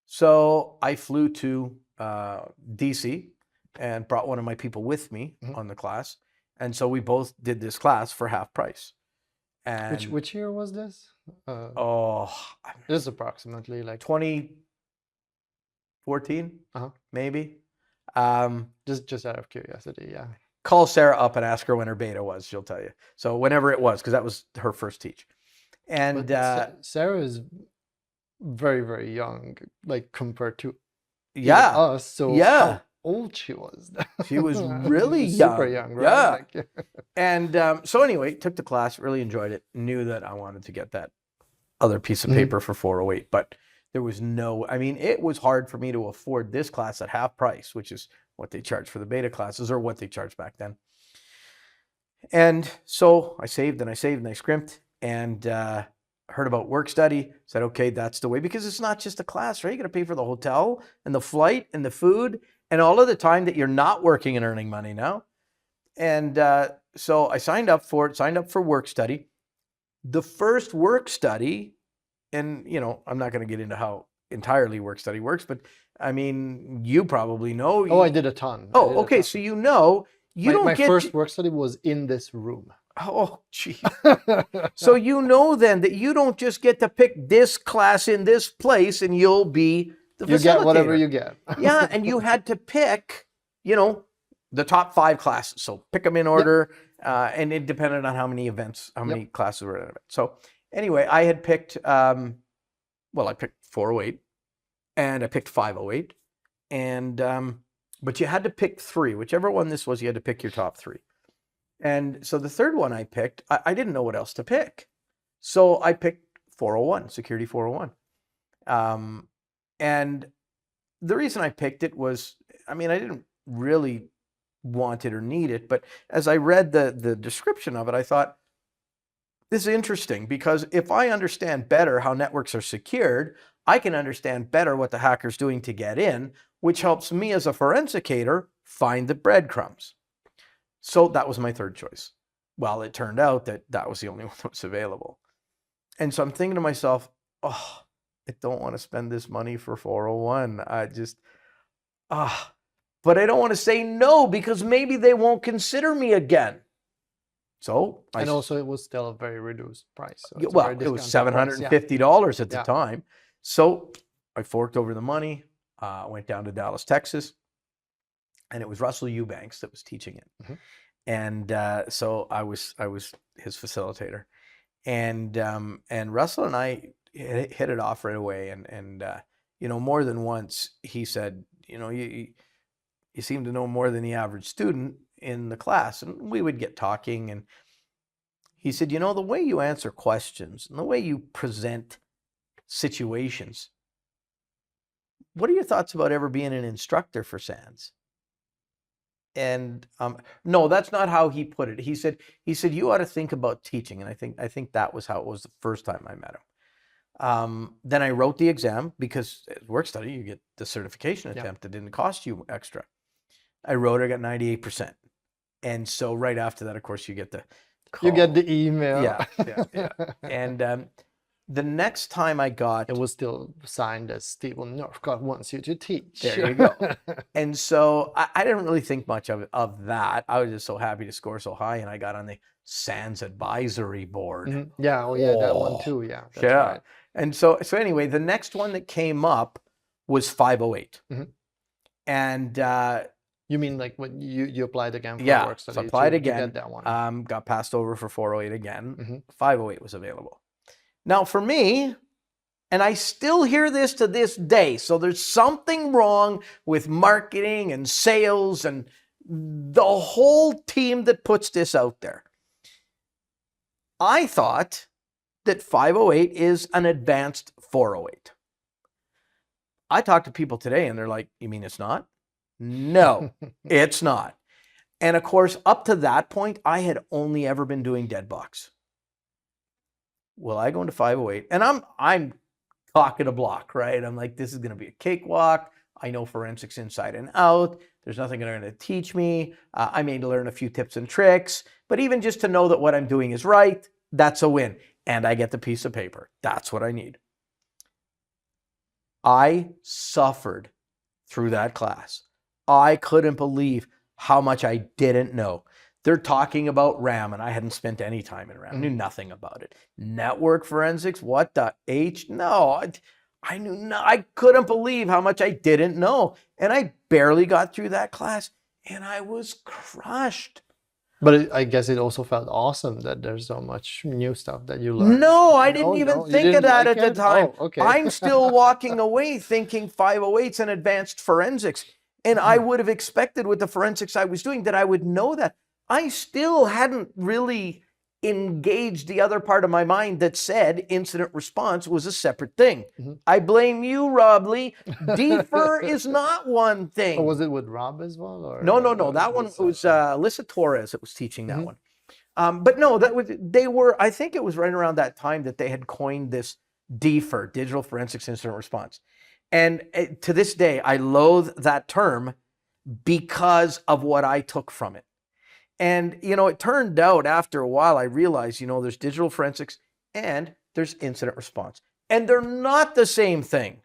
Speaker 2: So I flew to DC and brought one of my people with me on the class. And so we both did this class for half price. And
Speaker 1: which year was this?
Speaker 2: This
Speaker 1: is approximately like
Speaker 2: 2014, maybe.
Speaker 1: Just out of curiosity, yeah.
Speaker 2: Call Sarah up and ask her when her beta was. She'll tell you. So whenever it was, because that was her first teach. And
Speaker 1: Sarah is very, very young, like compared to us. So how old she was?
Speaker 2: She was really young.
Speaker 1: Super young, right?
Speaker 2: Yeah. And so anyway, took the class, really enjoyed it. Knew that I wanted to get that other piece of paper for 408, but there was it was hard for me to afford this class at half price, which is what they charge for the beta classes, or what they charged back then. And so I saved and I scrimped, and heard about work study, said, okay, that's the way, because it's not just a class, right? You got to pay for the hotel and the flight and the food and all of the time that you're not working and earning money now. And so I signed up for work study. The first work study, and, you know, I'm not going to get into how entirely work study works, but I mean, you probably know.
Speaker 1: Oh, I did a ton.
Speaker 2: Oh, okay. So you know,
Speaker 1: my first work study was in this room.
Speaker 2: Oh, gee. So you know then that you don't just get to pick this class in this place and you'll be the facilitator.
Speaker 1: You get whatever you get.
Speaker 2: Yeah, and you had to pick, you know, the top 5 classes. So pick them in order, and it depended on how many events, how many classes were in an event. So anyway, I had picked, I picked 408, and I picked 508, And but you had to pick 3. Whichever one this was, you had to pick your top 3. And so the third one I picked, I didn't know what else to pick. So I picked 401, Security 401. And the reason I picked it was, I mean, I didn't really want it or need it, but as I read the description of it, I thought, this is interesting, because if I understand better how networks are secured, I can understand better what the hacker's doing to get in, which helps me as a forensicator find the breadcrumbs. So that was my third choice. Well, it turned out that that was the only one that was available. And so I'm thinking to myself, oh, I don't want to spend this money for 401. I just, but I don't want to say no, because maybe they won't consider me again. So
Speaker 1: and also it was still a very reduced price. So
Speaker 2: well, it was $750 at the time. So I forked over the money, went down to Dallas, Texas, and it was Russell Eubanks that was teaching it. Mm-hmm. And so I was his facilitator, and Russell and I hit it off right away. And you know, more than once he said, you know, you seem to know more than the average student in the class. And we would get talking, and he said, you know, the way you answer questions and the way you present situations, what are your thoughts about ever being an instructor for SANS? And no, that's not how he put it. He said you ought to think about teaching. And I think that was how it was the first time I met him. Then I wrote the exam, because as work study, you get the certification attempt. It didn't cost you extra. I wrote it, I got 98%. And so right after that, of course, you get the call.
Speaker 1: You get the email.
Speaker 2: Yeah. And the next time I got...
Speaker 1: It was still signed as Stephen Northcott wants you to teach.
Speaker 2: There you go. And so I didn't really think much of that. I was just so happy to score so high, and I got on the SANS advisory board.
Speaker 1: Mm-hmm. Yeah, that one too. Yeah, that's right.
Speaker 2: And so anyway, the next one that came up was 508. Mm-hmm. And
Speaker 1: you mean like when you applied again for work study?
Speaker 2: So I applied again.
Speaker 1: To get that one.
Speaker 2: Got passed over for 408 again. Mm-hmm. 508 was available. Now for me, and I still hear this to this day, so there's something wrong with marketing and sales and the whole team that puts this out there. I thought that 508 is an advanced 408. I talk to people today and they're like, you mean it's not? No, it's not. And of course, up to that point, I had only ever been doing dead box. Well, I go into 508, and I'm talking a block, right? I'm like, this is going to be a cakewalk. I know forensics inside and out. There's nothing they're going to teach me. I may learn a few tips and tricks, but even just to know that what I'm doing is right, that's a win. And I get the piece of paper. That's what I need. I suffered through that class. I couldn't believe how much I didn't know. They're talking about RAM, and I hadn't spent any time in RAM. Knew nothing about it. Network forensics, what the H? No, I knew I couldn't believe how much I didn't know. And I barely got through that class, and I was crushed.
Speaker 1: But I guess it also felt awesome that there's so much new stuff that you learned.
Speaker 2: No, I didn't even think of that at the time.
Speaker 1: Oh, okay.
Speaker 2: I'm still walking away thinking 508's an advanced forensics. And I would have expected with the forensics I was doing that I would know that. I still hadn't really engaged the other part of my mind that said incident response was a separate thing. Mm-hmm. I blame you, Rob Lee. Defer is not one thing.
Speaker 1: Or was it with Rob as well? Or
Speaker 2: no. That one was Alyssa Torres that was teaching that one. But no, they were. I think it was right around that time that they had coined this DFIR, Digital Forensics Incident Response. And to this day, I loathe that term because of what I took from it. And, you know, it turned out after a while, I realized, you know, there's digital forensics and there's incident response. And they're not the same thing.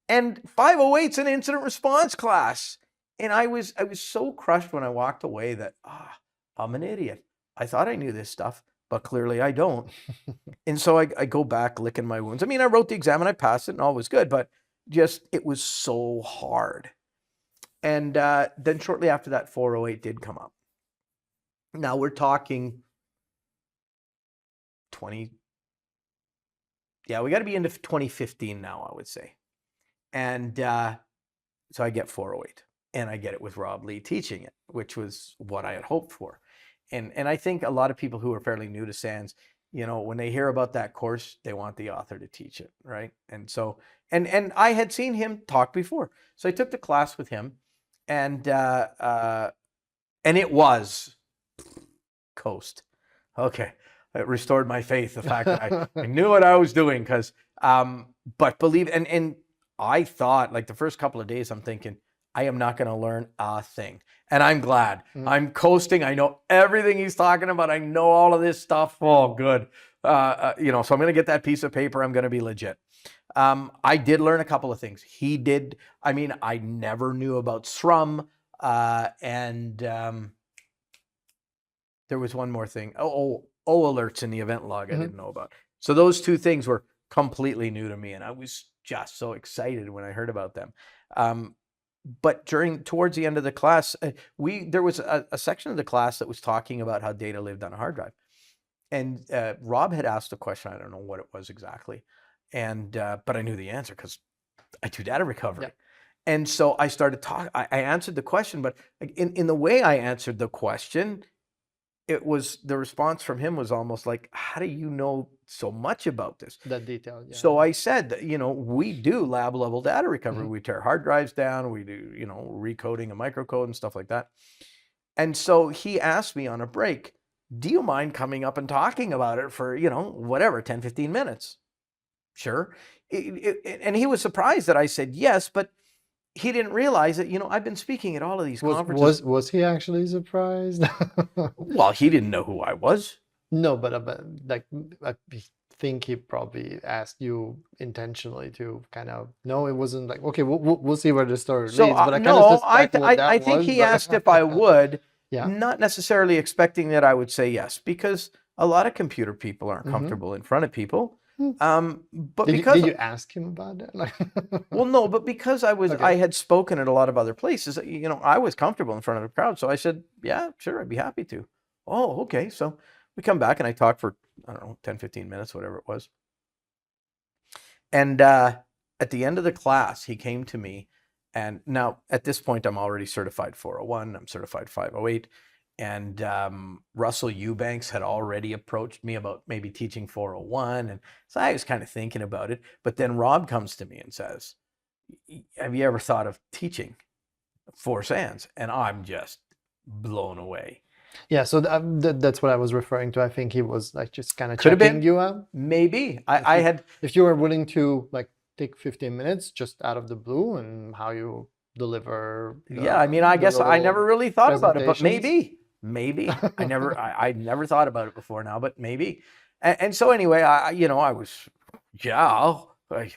Speaker 2: And 508's an incident response class. And I was so crushed when I walked away that, I'm an idiot. I thought I knew this stuff, but clearly I don't. And so I go back licking my wounds. I mean, I wrote the exam and I passed it and all was good, but just, it was so hard. And then shortly after that, 408 did come up. Now we're talking we got to be into 2015 now, I would say. And So I get 408, and I get it with Rob Lee teaching it, which was what I had hoped for. And I think a lot of people who are fairly new to SANS, you know, when they hear about that course, they want the author to teach it, right? And so, and I had seen him talk before, so I took the class with him, and it was coast. Okay, it restored my faith. The fact that I knew what I was doing, because, but believe, and I thought, like, the first couple of days, I'm thinking, I am not going to learn a thing. And I'm glad. I'm coasting. I know everything he's talking about. I know all of this stuff. Oh, good. You know, so I'm going to get that piece of paper. I'm going to be legit. I did learn a couple of things. He did. I mean, I never knew about SRUM. And there was one more thing. O alerts in the event log I didn't know about. So those two things were completely new to me. And I was just so excited when I heard about them. But towards the end of the class, there was a section of the class that was talking about how data lived on a hard drive. And Rob had asked a question. I don't know what it was exactly. And but I knew the answer because I do data recovery. Yeah. And so I started talking. I answered the question, but in the way I answered the question, it was, the response from him was almost like, how do you know so much about this?
Speaker 1: That detail, yeah.
Speaker 2: So I said, you know, we do lab level data recovery. We tear hard drives down. We do, you know, recoding and microcode and stuff like that. And so he asked me on a break, do you mind coming up and talking about it for, you know, whatever, 10, 15 minutes? Sure. And he was surprised that I said yes, but he didn't realize that, you know, I've been speaking at all of these conferences.
Speaker 1: Was he actually surprised?
Speaker 2: Well, he didn't know who I was.
Speaker 1: No, but like, I think he probably asked you intentionally to kind of, no, it wasn't like, okay, we'll see where the story leads. But
Speaker 2: I think he asked if I would,
Speaker 1: yeah,
Speaker 2: not necessarily expecting that I would say yes, because a lot of computer people aren't comfortable in front of people. But
Speaker 1: did you ask him about that?
Speaker 2: Well, no, but because I had spoken at a lot of other places, you know, I was comfortable in front of the crowd. So I said, yeah, sure, I'd be happy to. Oh, okay. So we come back and I talk for, I don't know, 10, 15 minutes, whatever it was. And at the end of the class, he came to me. And now at this point, I'm already certified 401. I'm certified 508. And Russell Eubanks had already approached me about maybe teaching 401. And so I was kind of thinking about it. But then Rob comes to me and says, have you ever thought of teaching for SANS? And I'm just blown away.
Speaker 1: Yeah, so that's what I was referring to. I think he was like just kind of checking you out.
Speaker 2: Maybe.
Speaker 1: If you were willing to like take 15 minutes just out of the blue and how you deliver.
Speaker 2: Yeah, I mean, I guess I never really thought about it, but maybe. I never thought about it before now, but maybe. And so anyway, I'd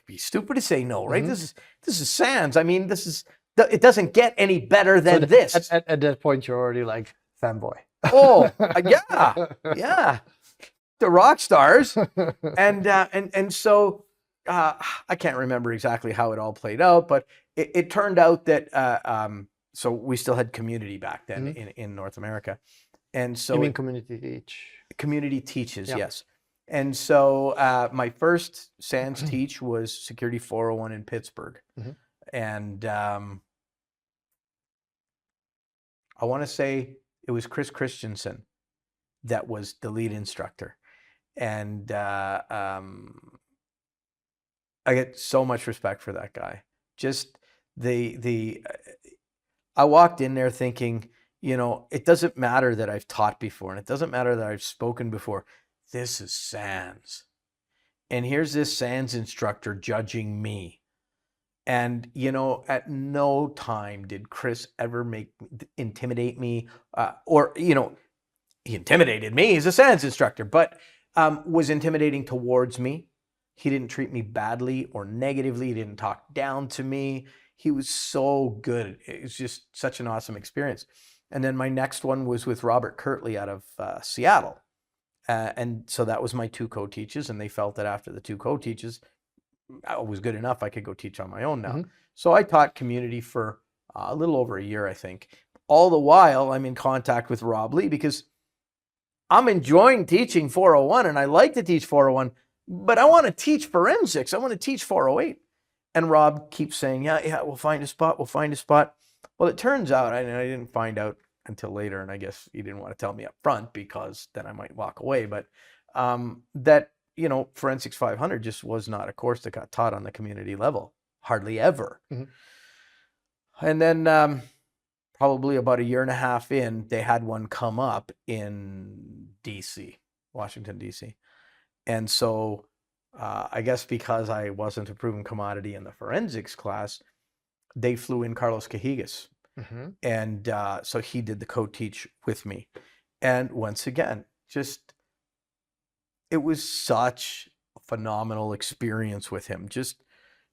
Speaker 2: be stupid to say no, right? This is SANS. I mean, it doesn't get any better than this.
Speaker 1: At that point, you're already like fanboy.
Speaker 2: Oh, yeah. The rock stars. And so I can't remember exactly how it all played out, but it turned out that so we still had community back then in North America. And so
Speaker 1: you mean community teach?
Speaker 2: Community teaches, yeah. Yes. And so my first SANS teach was Security 401 in Pittsburgh. And I want to say it was Chris Christensen that was the lead instructor. And I get so much respect for that guy. Just I walked in there thinking, you know, it doesn't matter that I've taught before, and it doesn't matter that I've spoken before. This is SANS. And here's this SANS instructor judging me. And, you know, at no time did Chris ever intimidate me, or, you know, he intimidated me. He's a SANS instructor, but was intimidating towards me. He didn't treat me badly or negatively. He didn't talk down to me. He was so good. It was just such an awesome experience. And then my next one was with Robert Kirtley out of Seattle. And so that was my two co-teaches, and they felt that after the two co-teaches, I was good enough. I could go teach on my own now. So I taught community for a little over a year, I think. All the while, I'm in contact with Rob Lee because I'm enjoying teaching 401, and I like to teach 401, but I want to teach forensics. I want to teach 408. And Rob keeps saying, yeah, we'll find a spot. We'll find a spot. Well, it turns out, I didn't find out until later, and I guess he didn't want to tell me up front because then I might walk away, but that, Forensics 500 just was not a course that got taught on the community level, hardly ever. And then probably about a year and a half in, they had one come up in DC, Washington, DC. And so I guess because I wasn't a proven commodity in the forensics class, they flew in Carlos Cajigas. And so he did the co-teach with me. And once again, it was such a phenomenal experience with him. Just,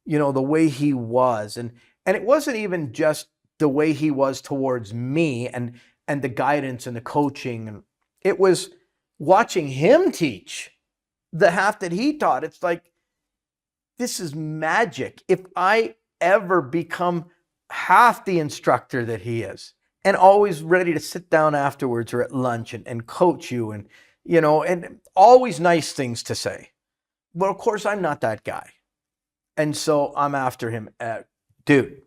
Speaker 2: the way he was. And it wasn't even just the way he was towards me and the guidance and the coaching. It was watching him teach the half that he taught. It's like, this is magic. If I ever become half the instructor that he is, and always ready to sit down afterwards or at lunch and coach you, and and always nice things to say. Well, of course, I'm not that guy. And so I'm after him. Dude,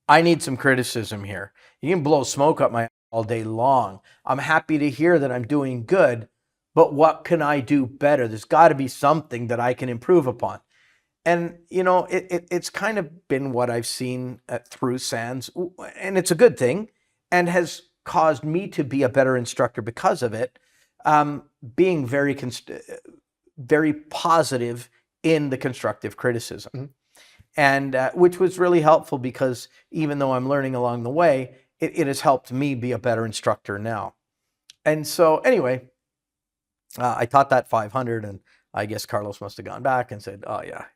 Speaker 2: I need some criticism here. You can blow smoke up my all day long. I'm happy to hear that I'm doing good, but what can I do better? There's got to be something that I can improve upon. And, it's kind of been what I've seen through SANS, and it's a good thing, and has caused me to be a better instructor because of it, being very positive in the constructive criticism. And which was really helpful because even though I'm learning along the way, it has helped me be a better instructor now. And so anyway, I taught that 500, and I guess Carlos must have gone back and said, oh yeah,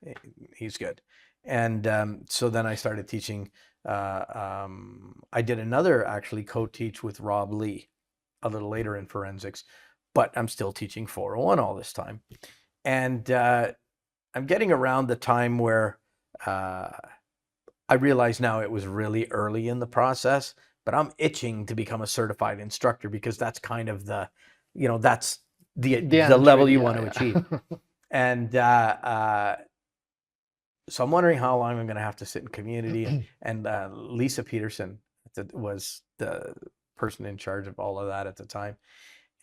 Speaker 2: he's good. And so then I started teaching. I did another actually co-teach with Rob Lee a little later in forensics, but I'm still teaching 401 all this time. And I'm getting around the time where I realize now it was really early in the process, but I'm itching to become a certified instructor because that's kind of the, that's the level you want to achieve. And so I'm wondering how long I'm going to have to sit in community. And Lisa Peterson was the person in charge of all of that at the time.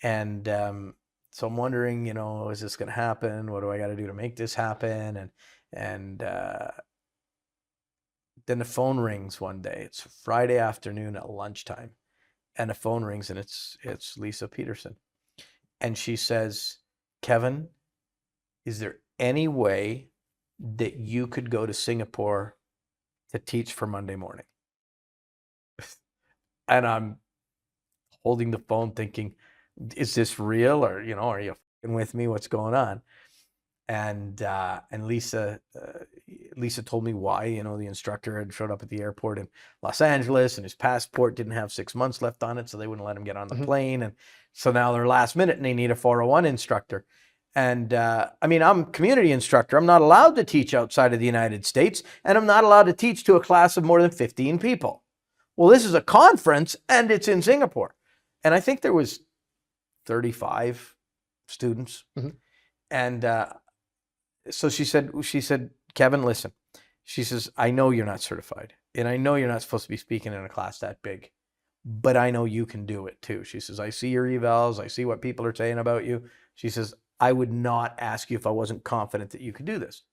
Speaker 2: And so I'm wondering, is this going to happen? What do I got to do to make this happen? And then the phone rings one day. It's Friday afternoon at lunchtime, and the phone rings, and it's Lisa Peterson. And she says, Kevin, is there any way that you could go to Singapore to teach for Monday morning? And I'm holding the phone thinking, is this real? Or, are you f***ing with me? What's going on? And Lisa told me why. The instructor had showed up at the airport in Los Angeles, and his passport didn't have 6 months left on it, so they wouldn't let him get on the plane. And so now they're last minute, and they need a 401 instructor. And I'm a community instructor. I'm not allowed to teach outside of the United States, and I'm not allowed to teach to a class of more than 15 people. Well, this is a conference, and it's in Singapore. And I think there was 35 students. And so she said, Kevin, listen. She says, I know you're not certified, and I know you're not supposed to be speaking in a class that big, but I know you can do it too. She says, I see your evals. I see what people are saying about you. She says, I would not ask you if I wasn't confident that you could do this.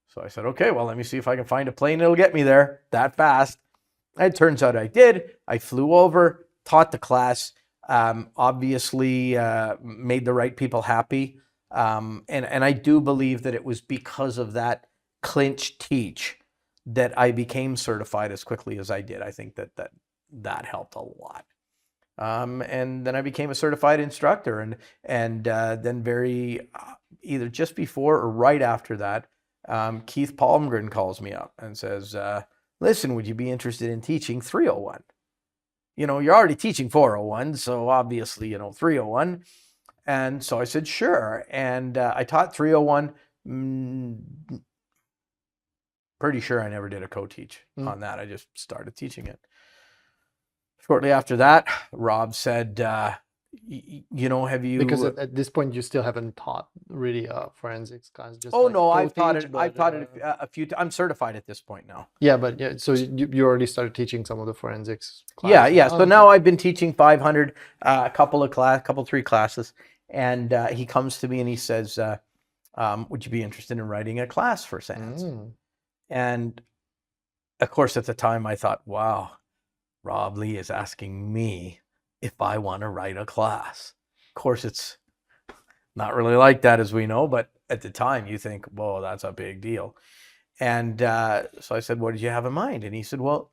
Speaker 2: So I said, okay, well, let me see if I can find a plane that'll get me there that fast. It turns out I did. I flew over, taught the class, obviously made the right people happy. And I do believe that it was because of that clinch teach that I became certified as quickly as I did. I think that helped a lot. And then I became a certified instructor, and then either just before or right after that, Keith Palmgren calls me up and says, listen, would you be interested in teaching 301? You're already teaching 401, so obviously, 301. And so I said, sure. And I taught 301. Pretty sure I never did a co-teach on that. I just started teaching it. Shortly after that, Rob said, You know, have you?
Speaker 1: Because at this point you still haven't taught really forensics class. Just
Speaker 2: Oh
Speaker 1: like
Speaker 2: no, I've taught
Speaker 1: co-teach,
Speaker 2: it. I've
Speaker 1: but
Speaker 2: taught it a few. I'm certified at this point now.
Speaker 1: yeah, but yeah. So you already started teaching some of the forensics
Speaker 2: Yeah,
Speaker 1: classes.
Speaker 2: yeah.
Speaker 1: Oh,
Speaker 2: So
Speaker 1: okay.
Speaker 2: now I've been teaching 500, a couple 3 classes, and he comes to me and he says, "Would you be interested in writing a class for SANS?" And of course, at the time, I thought, "Wow, Rob Lee is asking me if I want to write a class." Of course, it's not really like that, as we know, but at the time, you think, "Whoa, that's a big deal." And so I said, "What did you have in mind?" And he said, "Well,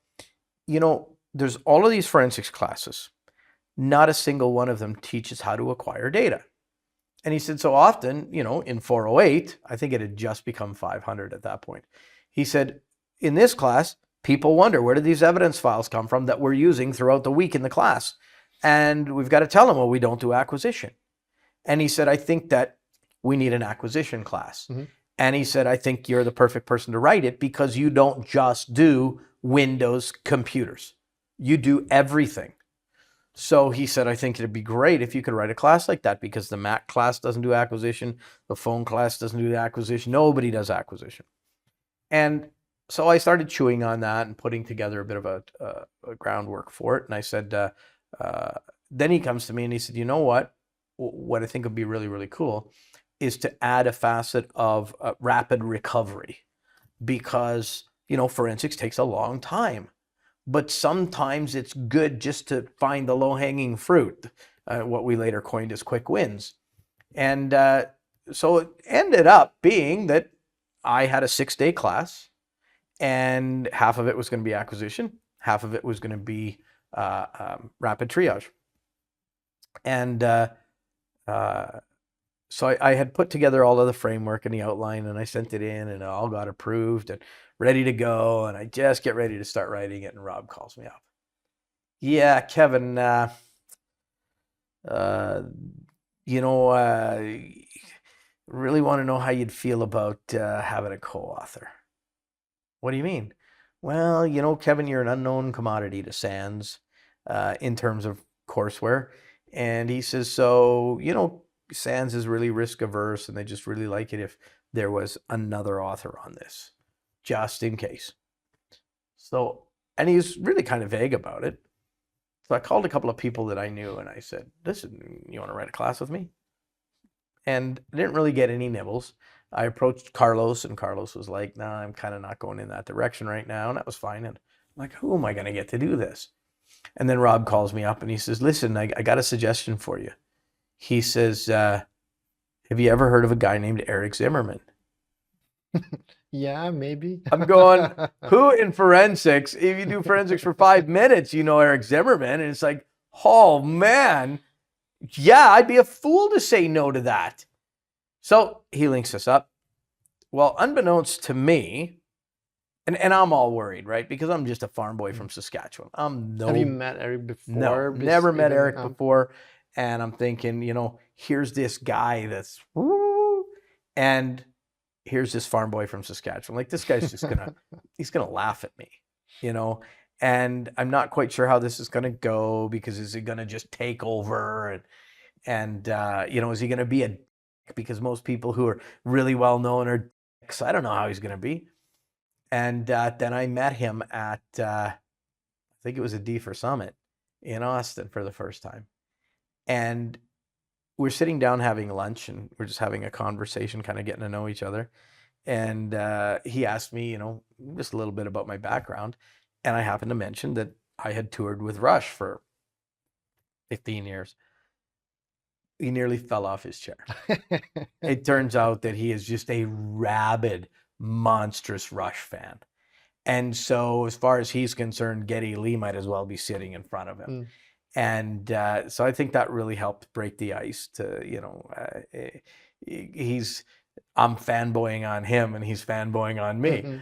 Speaker 2: you know, there's all of these forensics classes. Not a single one of them teaches how to acquire data." And he said, so often, you know, in 408, I think it had just become 500 at that point. He said, in this class, people wonder, where did these evidence files come from that we're using throughout the week in the class? And we've got to tell them, well, we don't do acquisition. And he said, I think that we need an acquisition class. And he said, I think you're the perfect person to write it because you don't just do Windows computers. You do everything. So he said, I think it'd be great if you could write a class like that because the Mac class doesn't do acquisition. The phone class doesn't do the acquisition. Nobody does acquisition. And so I started chewing on that and putting together a bit of a groundwork for it. And I said, then he comes to me and he said, you know what? What I think would be really, really cool is to add a facet of rapid recovery because, you know, forensics takes a long time. But sometimes it's good just to find the low-hanging fruit, what we later coined as quick wins. And so it ended up being that I had a 6-day class, and half of it was going to be acquisition, half of it was going to be rapid triage. And so I had put together all of the framework and the outline, and I sent it in, and it all got approved and ready to go. And I just get ready to start writing it, and Rob calls me up. Yeah, Kevin, you know, really want to know how you'd feel about having a co-author. What do you mean? Well, you know, Kevin, you're an unknown commodity to SANS in terms of courseware. And he says, so, you know, SANS is really risk averse and they just really like it if there was another author on this, just in case. So, and he's really kind of vague about it. So I called a couple of people that I knew and I said, listen, you want to write a class with me? And I didn't really get any nibbles. I approached Carlos and Carlos was like, nah, I'm kind of not going in that direction right now. And that was fine. And I'm like, who am I going to get to do this? And then Rob calls me up and he says, listen, I got a suggestion for you. He says, have you ever heard of a guy named Eric Zimmerman?
Speaker 1: Yeah, maybe.
Speaker 2: I'm going, who in forensics, if you do forensics for 5 minutes, you know Eric Zimmerman. And it's like, oh man, yeah, I'd be a fool to say no to that. So he links us up. Well, unbeknownst to me, and I'm all worried, right? Because I'm just a farm boy from Saskatchewan.
Speaker 1: Have you met Eric before?
Speaker 2: No, never met Eric before. And I'm thinking, you know, here's this guy that's, woo, and here's this farm boy from Saskatchewan. Like this guy's just he's gonna laugh at me, you know. And I'm not quite sure how this is gonna go because is he gonna just take over and you know, is he gonna be a dick? Because most people who are really well known are dicks. I don't know how he's gonna be. And then I met him at I think it was a D4 Summit in Austin for the first time. And we're sitting down having lunch and we're just having a conversation, kind of getting to know each other. And he asked me, you know, just a little bit about my background. And I happened to mention that I had toured with Rush for 15 years. He nearly fell off his chair. It turns out that he is just a rabid, monstrous Rush fan. And so as far as he's concerned, Geddy Lee might as well be sitting in front of him. And so I think that really helped break the ice to, you know, I'm fanboying on him and he's fanboying on me.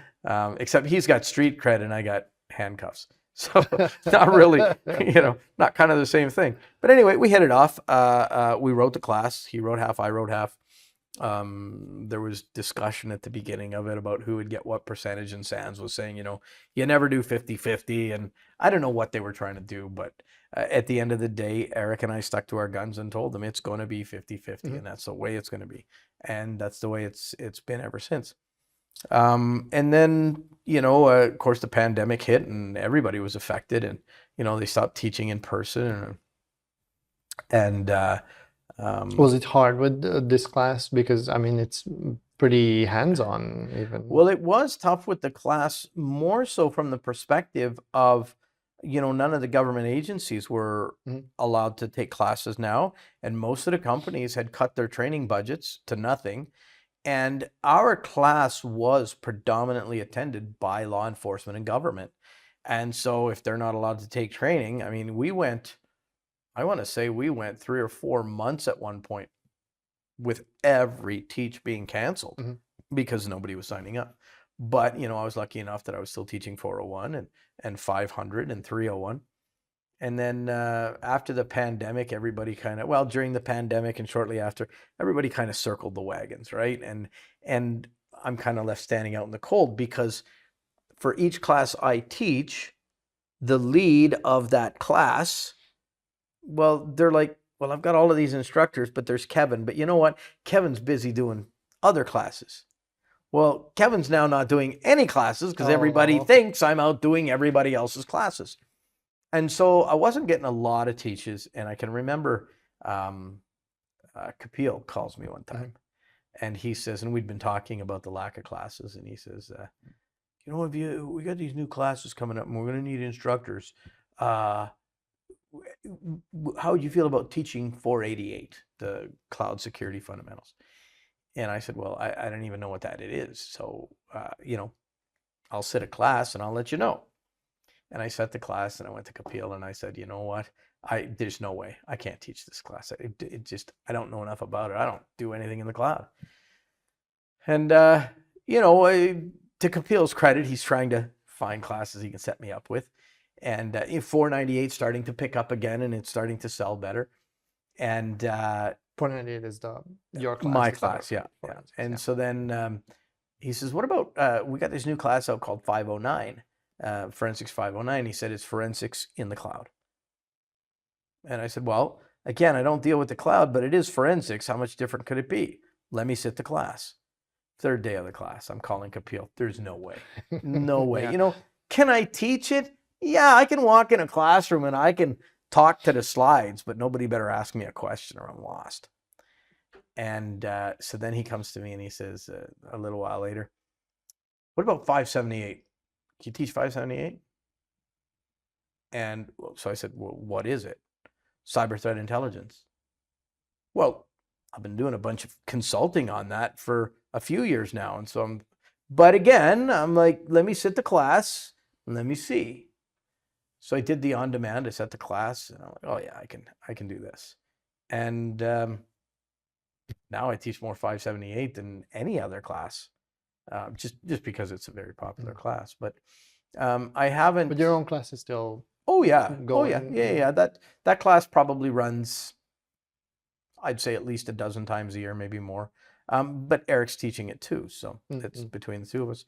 Speaker 2: Except he's got street cred and I got handcuffs. So not really, you know, not kind of the same thing. But anyway, we hit it off. We wrote the class. He wrote half, I wrote half. There was discussion at the beginning of it about who would get what percentage, and Sands was saying, you never do 50-50, and I don't know what they were trying to do, but at the end of the day, Eric and I stuck to our guns and told them it's going to be 50-50, and that's the way it's going to be, and that's the way it's been ever since. And then, of course, the pandemic hit, and everybody was affected, and they stopped teaching in person, and
Speaker 1: Was it hard with this class? Because I mean, it's pretty hands-on even.
Speaker 2: Well, it was tough with the class, more so from the perspective of, none of the government agencies were allowed to take classes now, and most of the companies had cut their training budgets to nothing. And our class was predominantly attended by law enforcement and government. And so if they're not allowed to take training, I mean, I want to say we went 3 or 4 months at one point with every teach being canceled because nobody was signing up. But, I was lucky enough that I was still teaching 401 and 500 and 301. And then after the pandemic, everybody during the pandemic and shortly after, everybody kind of circled the wagons, right? And I'm kind of left standing out in the cold because for each class I teach, the lead of that class, well, they're like, well, I've got all of these instructors, but there's Kevin. But you know what? Kevin's busy doing other classes. Well, Kevin's now not doing any classes because everybody thinks I'm out doing everybody else's classes. And so I wasn't getting a lot of teaches. And I can remember Kapil calls me one time and he says, and we'd been talking about the lack of classes. And he says, we got these new classes coming up and we're going to need instructors. How would you feel about teaching 488, the cloud security fundamentals? And I said, well, I don't even know what that it is. So, I'll sit a class and I'll let you know. And I sat the class and I went to Kapil and I said, you know what? There's no way I can't teach this class. I don't know enough about it. I don't do anything in the cloud. And, to Kapil's credit, he's trying to find classes he can set me up with. And 498 starting to pick up again and it's starting to sell better. And
Speaker 1: 498 is your class.
Speaker 2: My class, yeah. And so then he says, what about, we got this new class out called 509, Forensics 509. He said, it's forensics in the cloud. And I said, well, again, I don't deal with the cloud, but it is forensics. How much different could it be? Let me sit the class. Third day of the class, I'm calling Kapil. There's no way. No way.
Speaker 1: Yeah.
Speaker 2: Can I teach it? Yeah, I can walk in a classroom and I can talk to the slides, but nobody better ask me a question or I'm lost. And so then he comes to me and he says a little while later, what about 578? Can you teach 578? And so I said, well, what is it? Cyber threat intelligence. Well, I've been doing a bunch of consulting on that for a few years now. And so but again, I'm like, let me sit the class and let me see. So I did the on-demand, I set the class and I'm like, oh yeah, I can do this. And now I teach more 578 than any other class, just because it's a very popular class. But I haven't.
Speaker 1: But your own class is still.
Speaker 2: Oh yeah.
Speaker 1: Going.
Speaker 2: Oh yeah. That class probably runs, I'd say at least a dozen times a year, maybe more. But Eric's teaching it too, so it's between the two of us.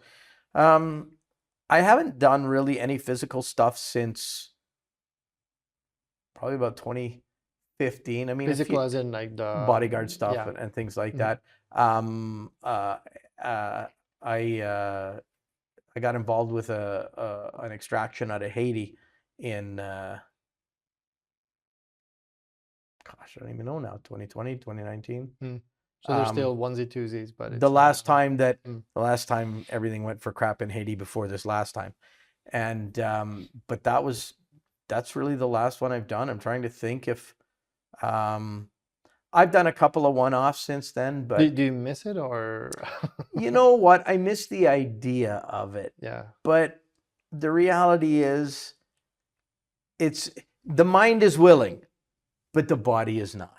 Speaker 2: I haven't done really any physical stuff since probably about 2015. I mean,
Speaker 1: physical as in like the
Speaker 2: bodyguard stuff and things like that. I got involved with an extraction out of Haiti in gosh, I don't even know now, 2020, 2019.
Speaker 1: So there's still onesie twosies, but it's
Speaker 2: the last time everything went for crap in Haiti before this last time. And but that's really the last one I've done. I'm trying to think if I've done a couple of one-offs since then, but
Speaker 1: do you miss it or
Speaker 2: you know what? I miss the idea of it.
Speaker 1: Yeah.
Speaker 2: But the reality is the mind is willing, but the body is not.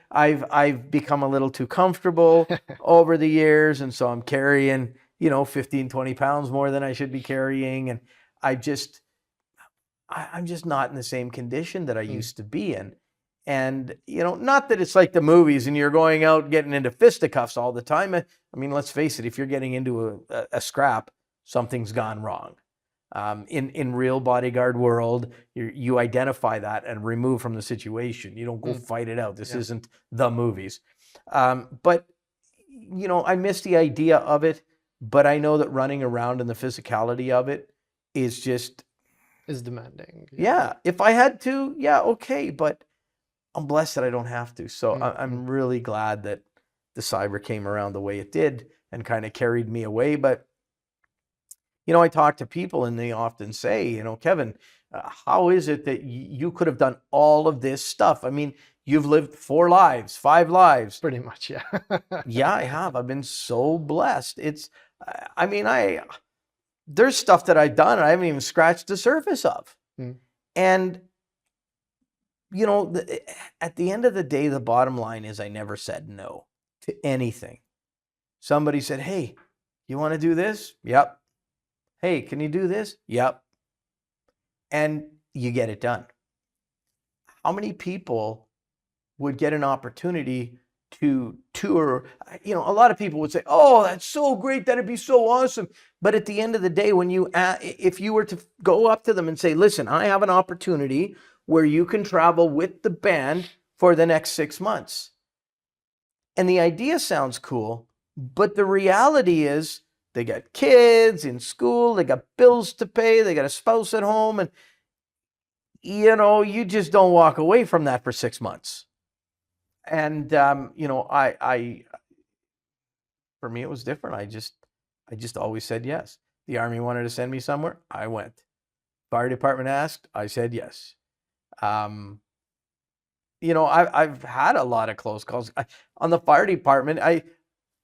Speaker 2: I've become a little too comfortable over the years. And so I'm carrying, 15, 20 pounds more than I should be carrying. And I'm just not in the same condition that I used to be in. And, not that it's like the movies and you're going out getting into fisticuffs all the time. I mean, let's face it, if you're getting into a scrap, something's gone wrong. In real bodyguard world, you identify that and remove from the situation. You don't go fight it out. This isn't the movies. But, I miss the idea of it, but I know that running around and the physicality of it is
Speaker 1: demanding.
Speaker 2: Yeah. If I had to, yeah, okay. But I'm blessed that I don't have to. So I'm really glad that the cyber came around the way it did and kind of carried me away. But, I talk to people and they often say, Kevin, how is it that you could have done all of this stuff? I mean, you've lived 4 lives, 5 lives.
Speaker 1: Pretty much, yeah.
Speaker 2: Yeah, I have. I've been so blessed. There's stuff that I've done I haven't even scratched the surface of. And, at the end of the day, the bottom line is I never said no to anything. Somebody said, hey, you want to do this? Yep. Hey, can you do this? Yep. And you get it done. How many people would get an opportunity to tour? A lot of people would say, oh, that's so great. That'd be so awesome. But at the end of the day, if you were to go up to them and say, listen, I have an opportunity where you can travel with the band for the next 6 months. And the idea sounds cool, but the reality is they got kids in school, they got bills to pay, they got a spouse at home, and you just don't walk away from that for 6 months. And for me it was different. I just always said yes. The Army wanted to send me somewhere, I went. Fire department asked, I said yes. I've had a lot of close calls. On the fire department,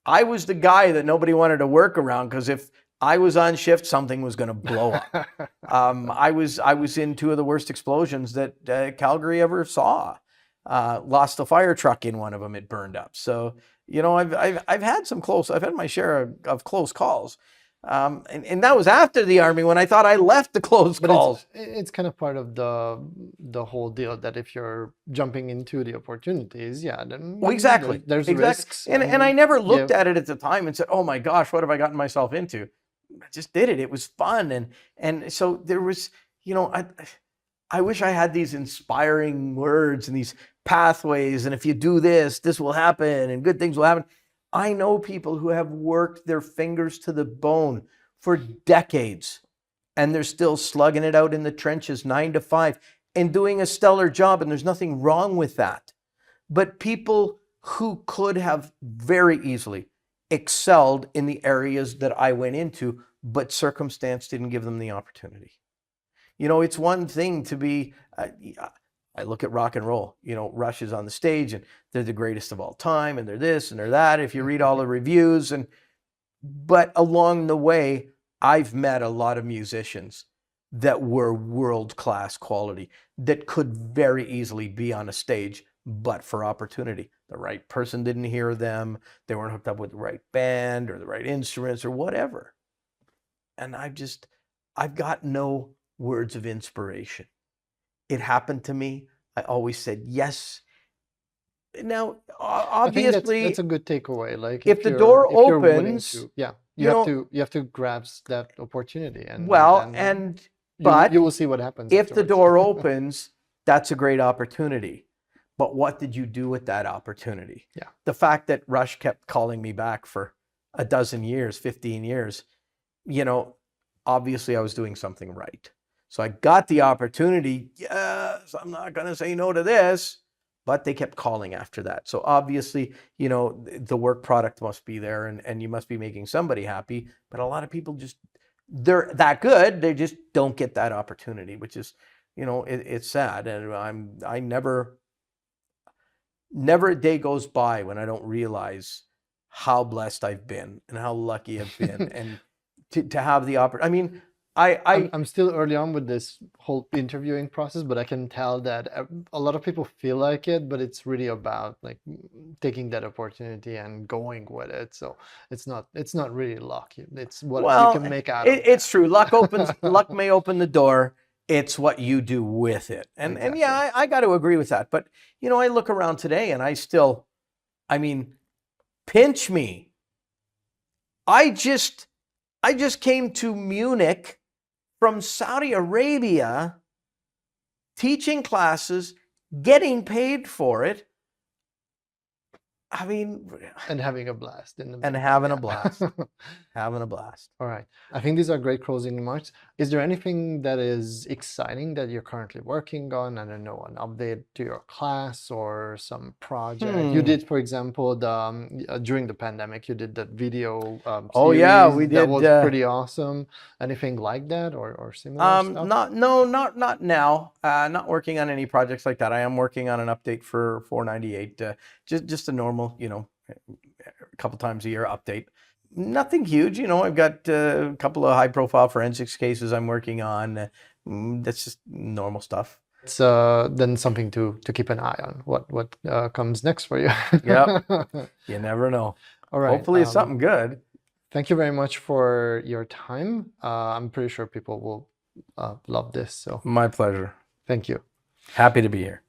Speaker 2: I was the guy that nobody wanted to work around because if I was on shift, something was going to blow up. I was in 2 of the worst explosions that Calgary ever saw. Lost a fire truck in one of them; it burned up. So I've had my share of close calls. And that was after the Army when I thought I left the close calls.
Speaker 1: It's kind of part of the whole deal that if you're jumping into the opportunities, then
Speaker 2: exactly.
Speaker 1: There's risks.
Speaker 2: And I never looked at it at the time and said, oh my gosh, what have I gotten myself into? I just did it. It was fun. And so there was, I wish I had these inspiring words and these pathways. And if you do this, this will happen and good things will happen. I know people who have worked their fingers to the bone for decades and they're still slugging it out in the trenches 9 to 5 and doing a stellar job. And there's nothing wrong with that. But people who could have very easily excelled in the areas that I went into, but circumstance didn't give them the opportunity. It's one thing to be, I look at rock and roll, Rush is on the stage and they're the greatest of all time and they're this and they're that. If you read all the reviews but along the way, I've met a lot of musicians that were world-class quality that could very easily be on a stage, but for opportunity. The right person didn't hear them. They weren't hooked up with the right band or the right instruments or whatever. And I've got no words of inspiration. It happened to me. I always said yes. Now, obviously,
Speaker 1: that's a good takeaway. Like
Speaker 2: if the door opens,
Speaker 1: you have to grasp that opportunity.
Speaker 2: But
Speaker 1: you will see what happens.
Speaker 2: If the door opens, that's a great opportunity. But what did you do with that opportunity?
Speaker 1: Yeah.
Speaker 2: The fact that Rush kept calling me back for a dozen years, 15 years, obviously I was doing something right. So I got the opportunity. Yes, I'm not going to say no to this. But they kept calling after that. So obviously, the work product must be there and you must be making somebody happy. But a lot of people they're that good. They just don't get that opportunity, which is, it's sad. And I never a day goes by when I don't realize how blessed I've been and how lucky I've been and to have the opportunity.
Speaker 1: I'm still early on with this whole interviewing process, but I can tell that a lot of people feel like it, but it's really about like taking that opportunity and going with it. So it's not really luck. It's what you can make out of it.
Speaker 2: It's true. Luck may open the door. It's what you do with it. And
Speaker 1: Exactly.
Speaker 2: yeah, I got to agree with that. But, you know, I look around today and I mean, pinch me. I just came to Munich from Saudi Arabia, teaching classes, getting paid for it. I mean,
Speaker 1: and having a blast in the
Speaker 2: and
Speaker 1: middle.
Speaker 2: having a blast. Having a blast.
Speaker 1: All right. I think these are great closing remarks. Is there anything that is exciting that you're currently working on? I don't know, an update to your class or some project you did, for example, the during the pandemic, you did that video
Speaker 2: Oh yeah,
Speaker 1: series
Speaker 2: we
Speaker 1: that
Speaker 2: did.
Speaker 1: was pretty awesome. Anything like that or similar stuff?
Speaker 2: Not now. Not working on any projects like that. I am working on an update for 498. Just a normal, you know, a couple times a year update. Nothing huge, you know. I've got a couple of high-profile forensics cases I'm working on. That's just normal stuff.
Speaker 1: It's then something to keep an eye on. What comes next for you?
Speaker 2: Yep. You never know.
Speaker 1: All right.
Speaker 2: Hopefully it's something good.
Speaker 1: Thank you very much for your time. I'm pretty sure people will love this. So
Speaker 2: My pleasure.
Speaker 1: thank you.
Speaker 2: Happy to be here.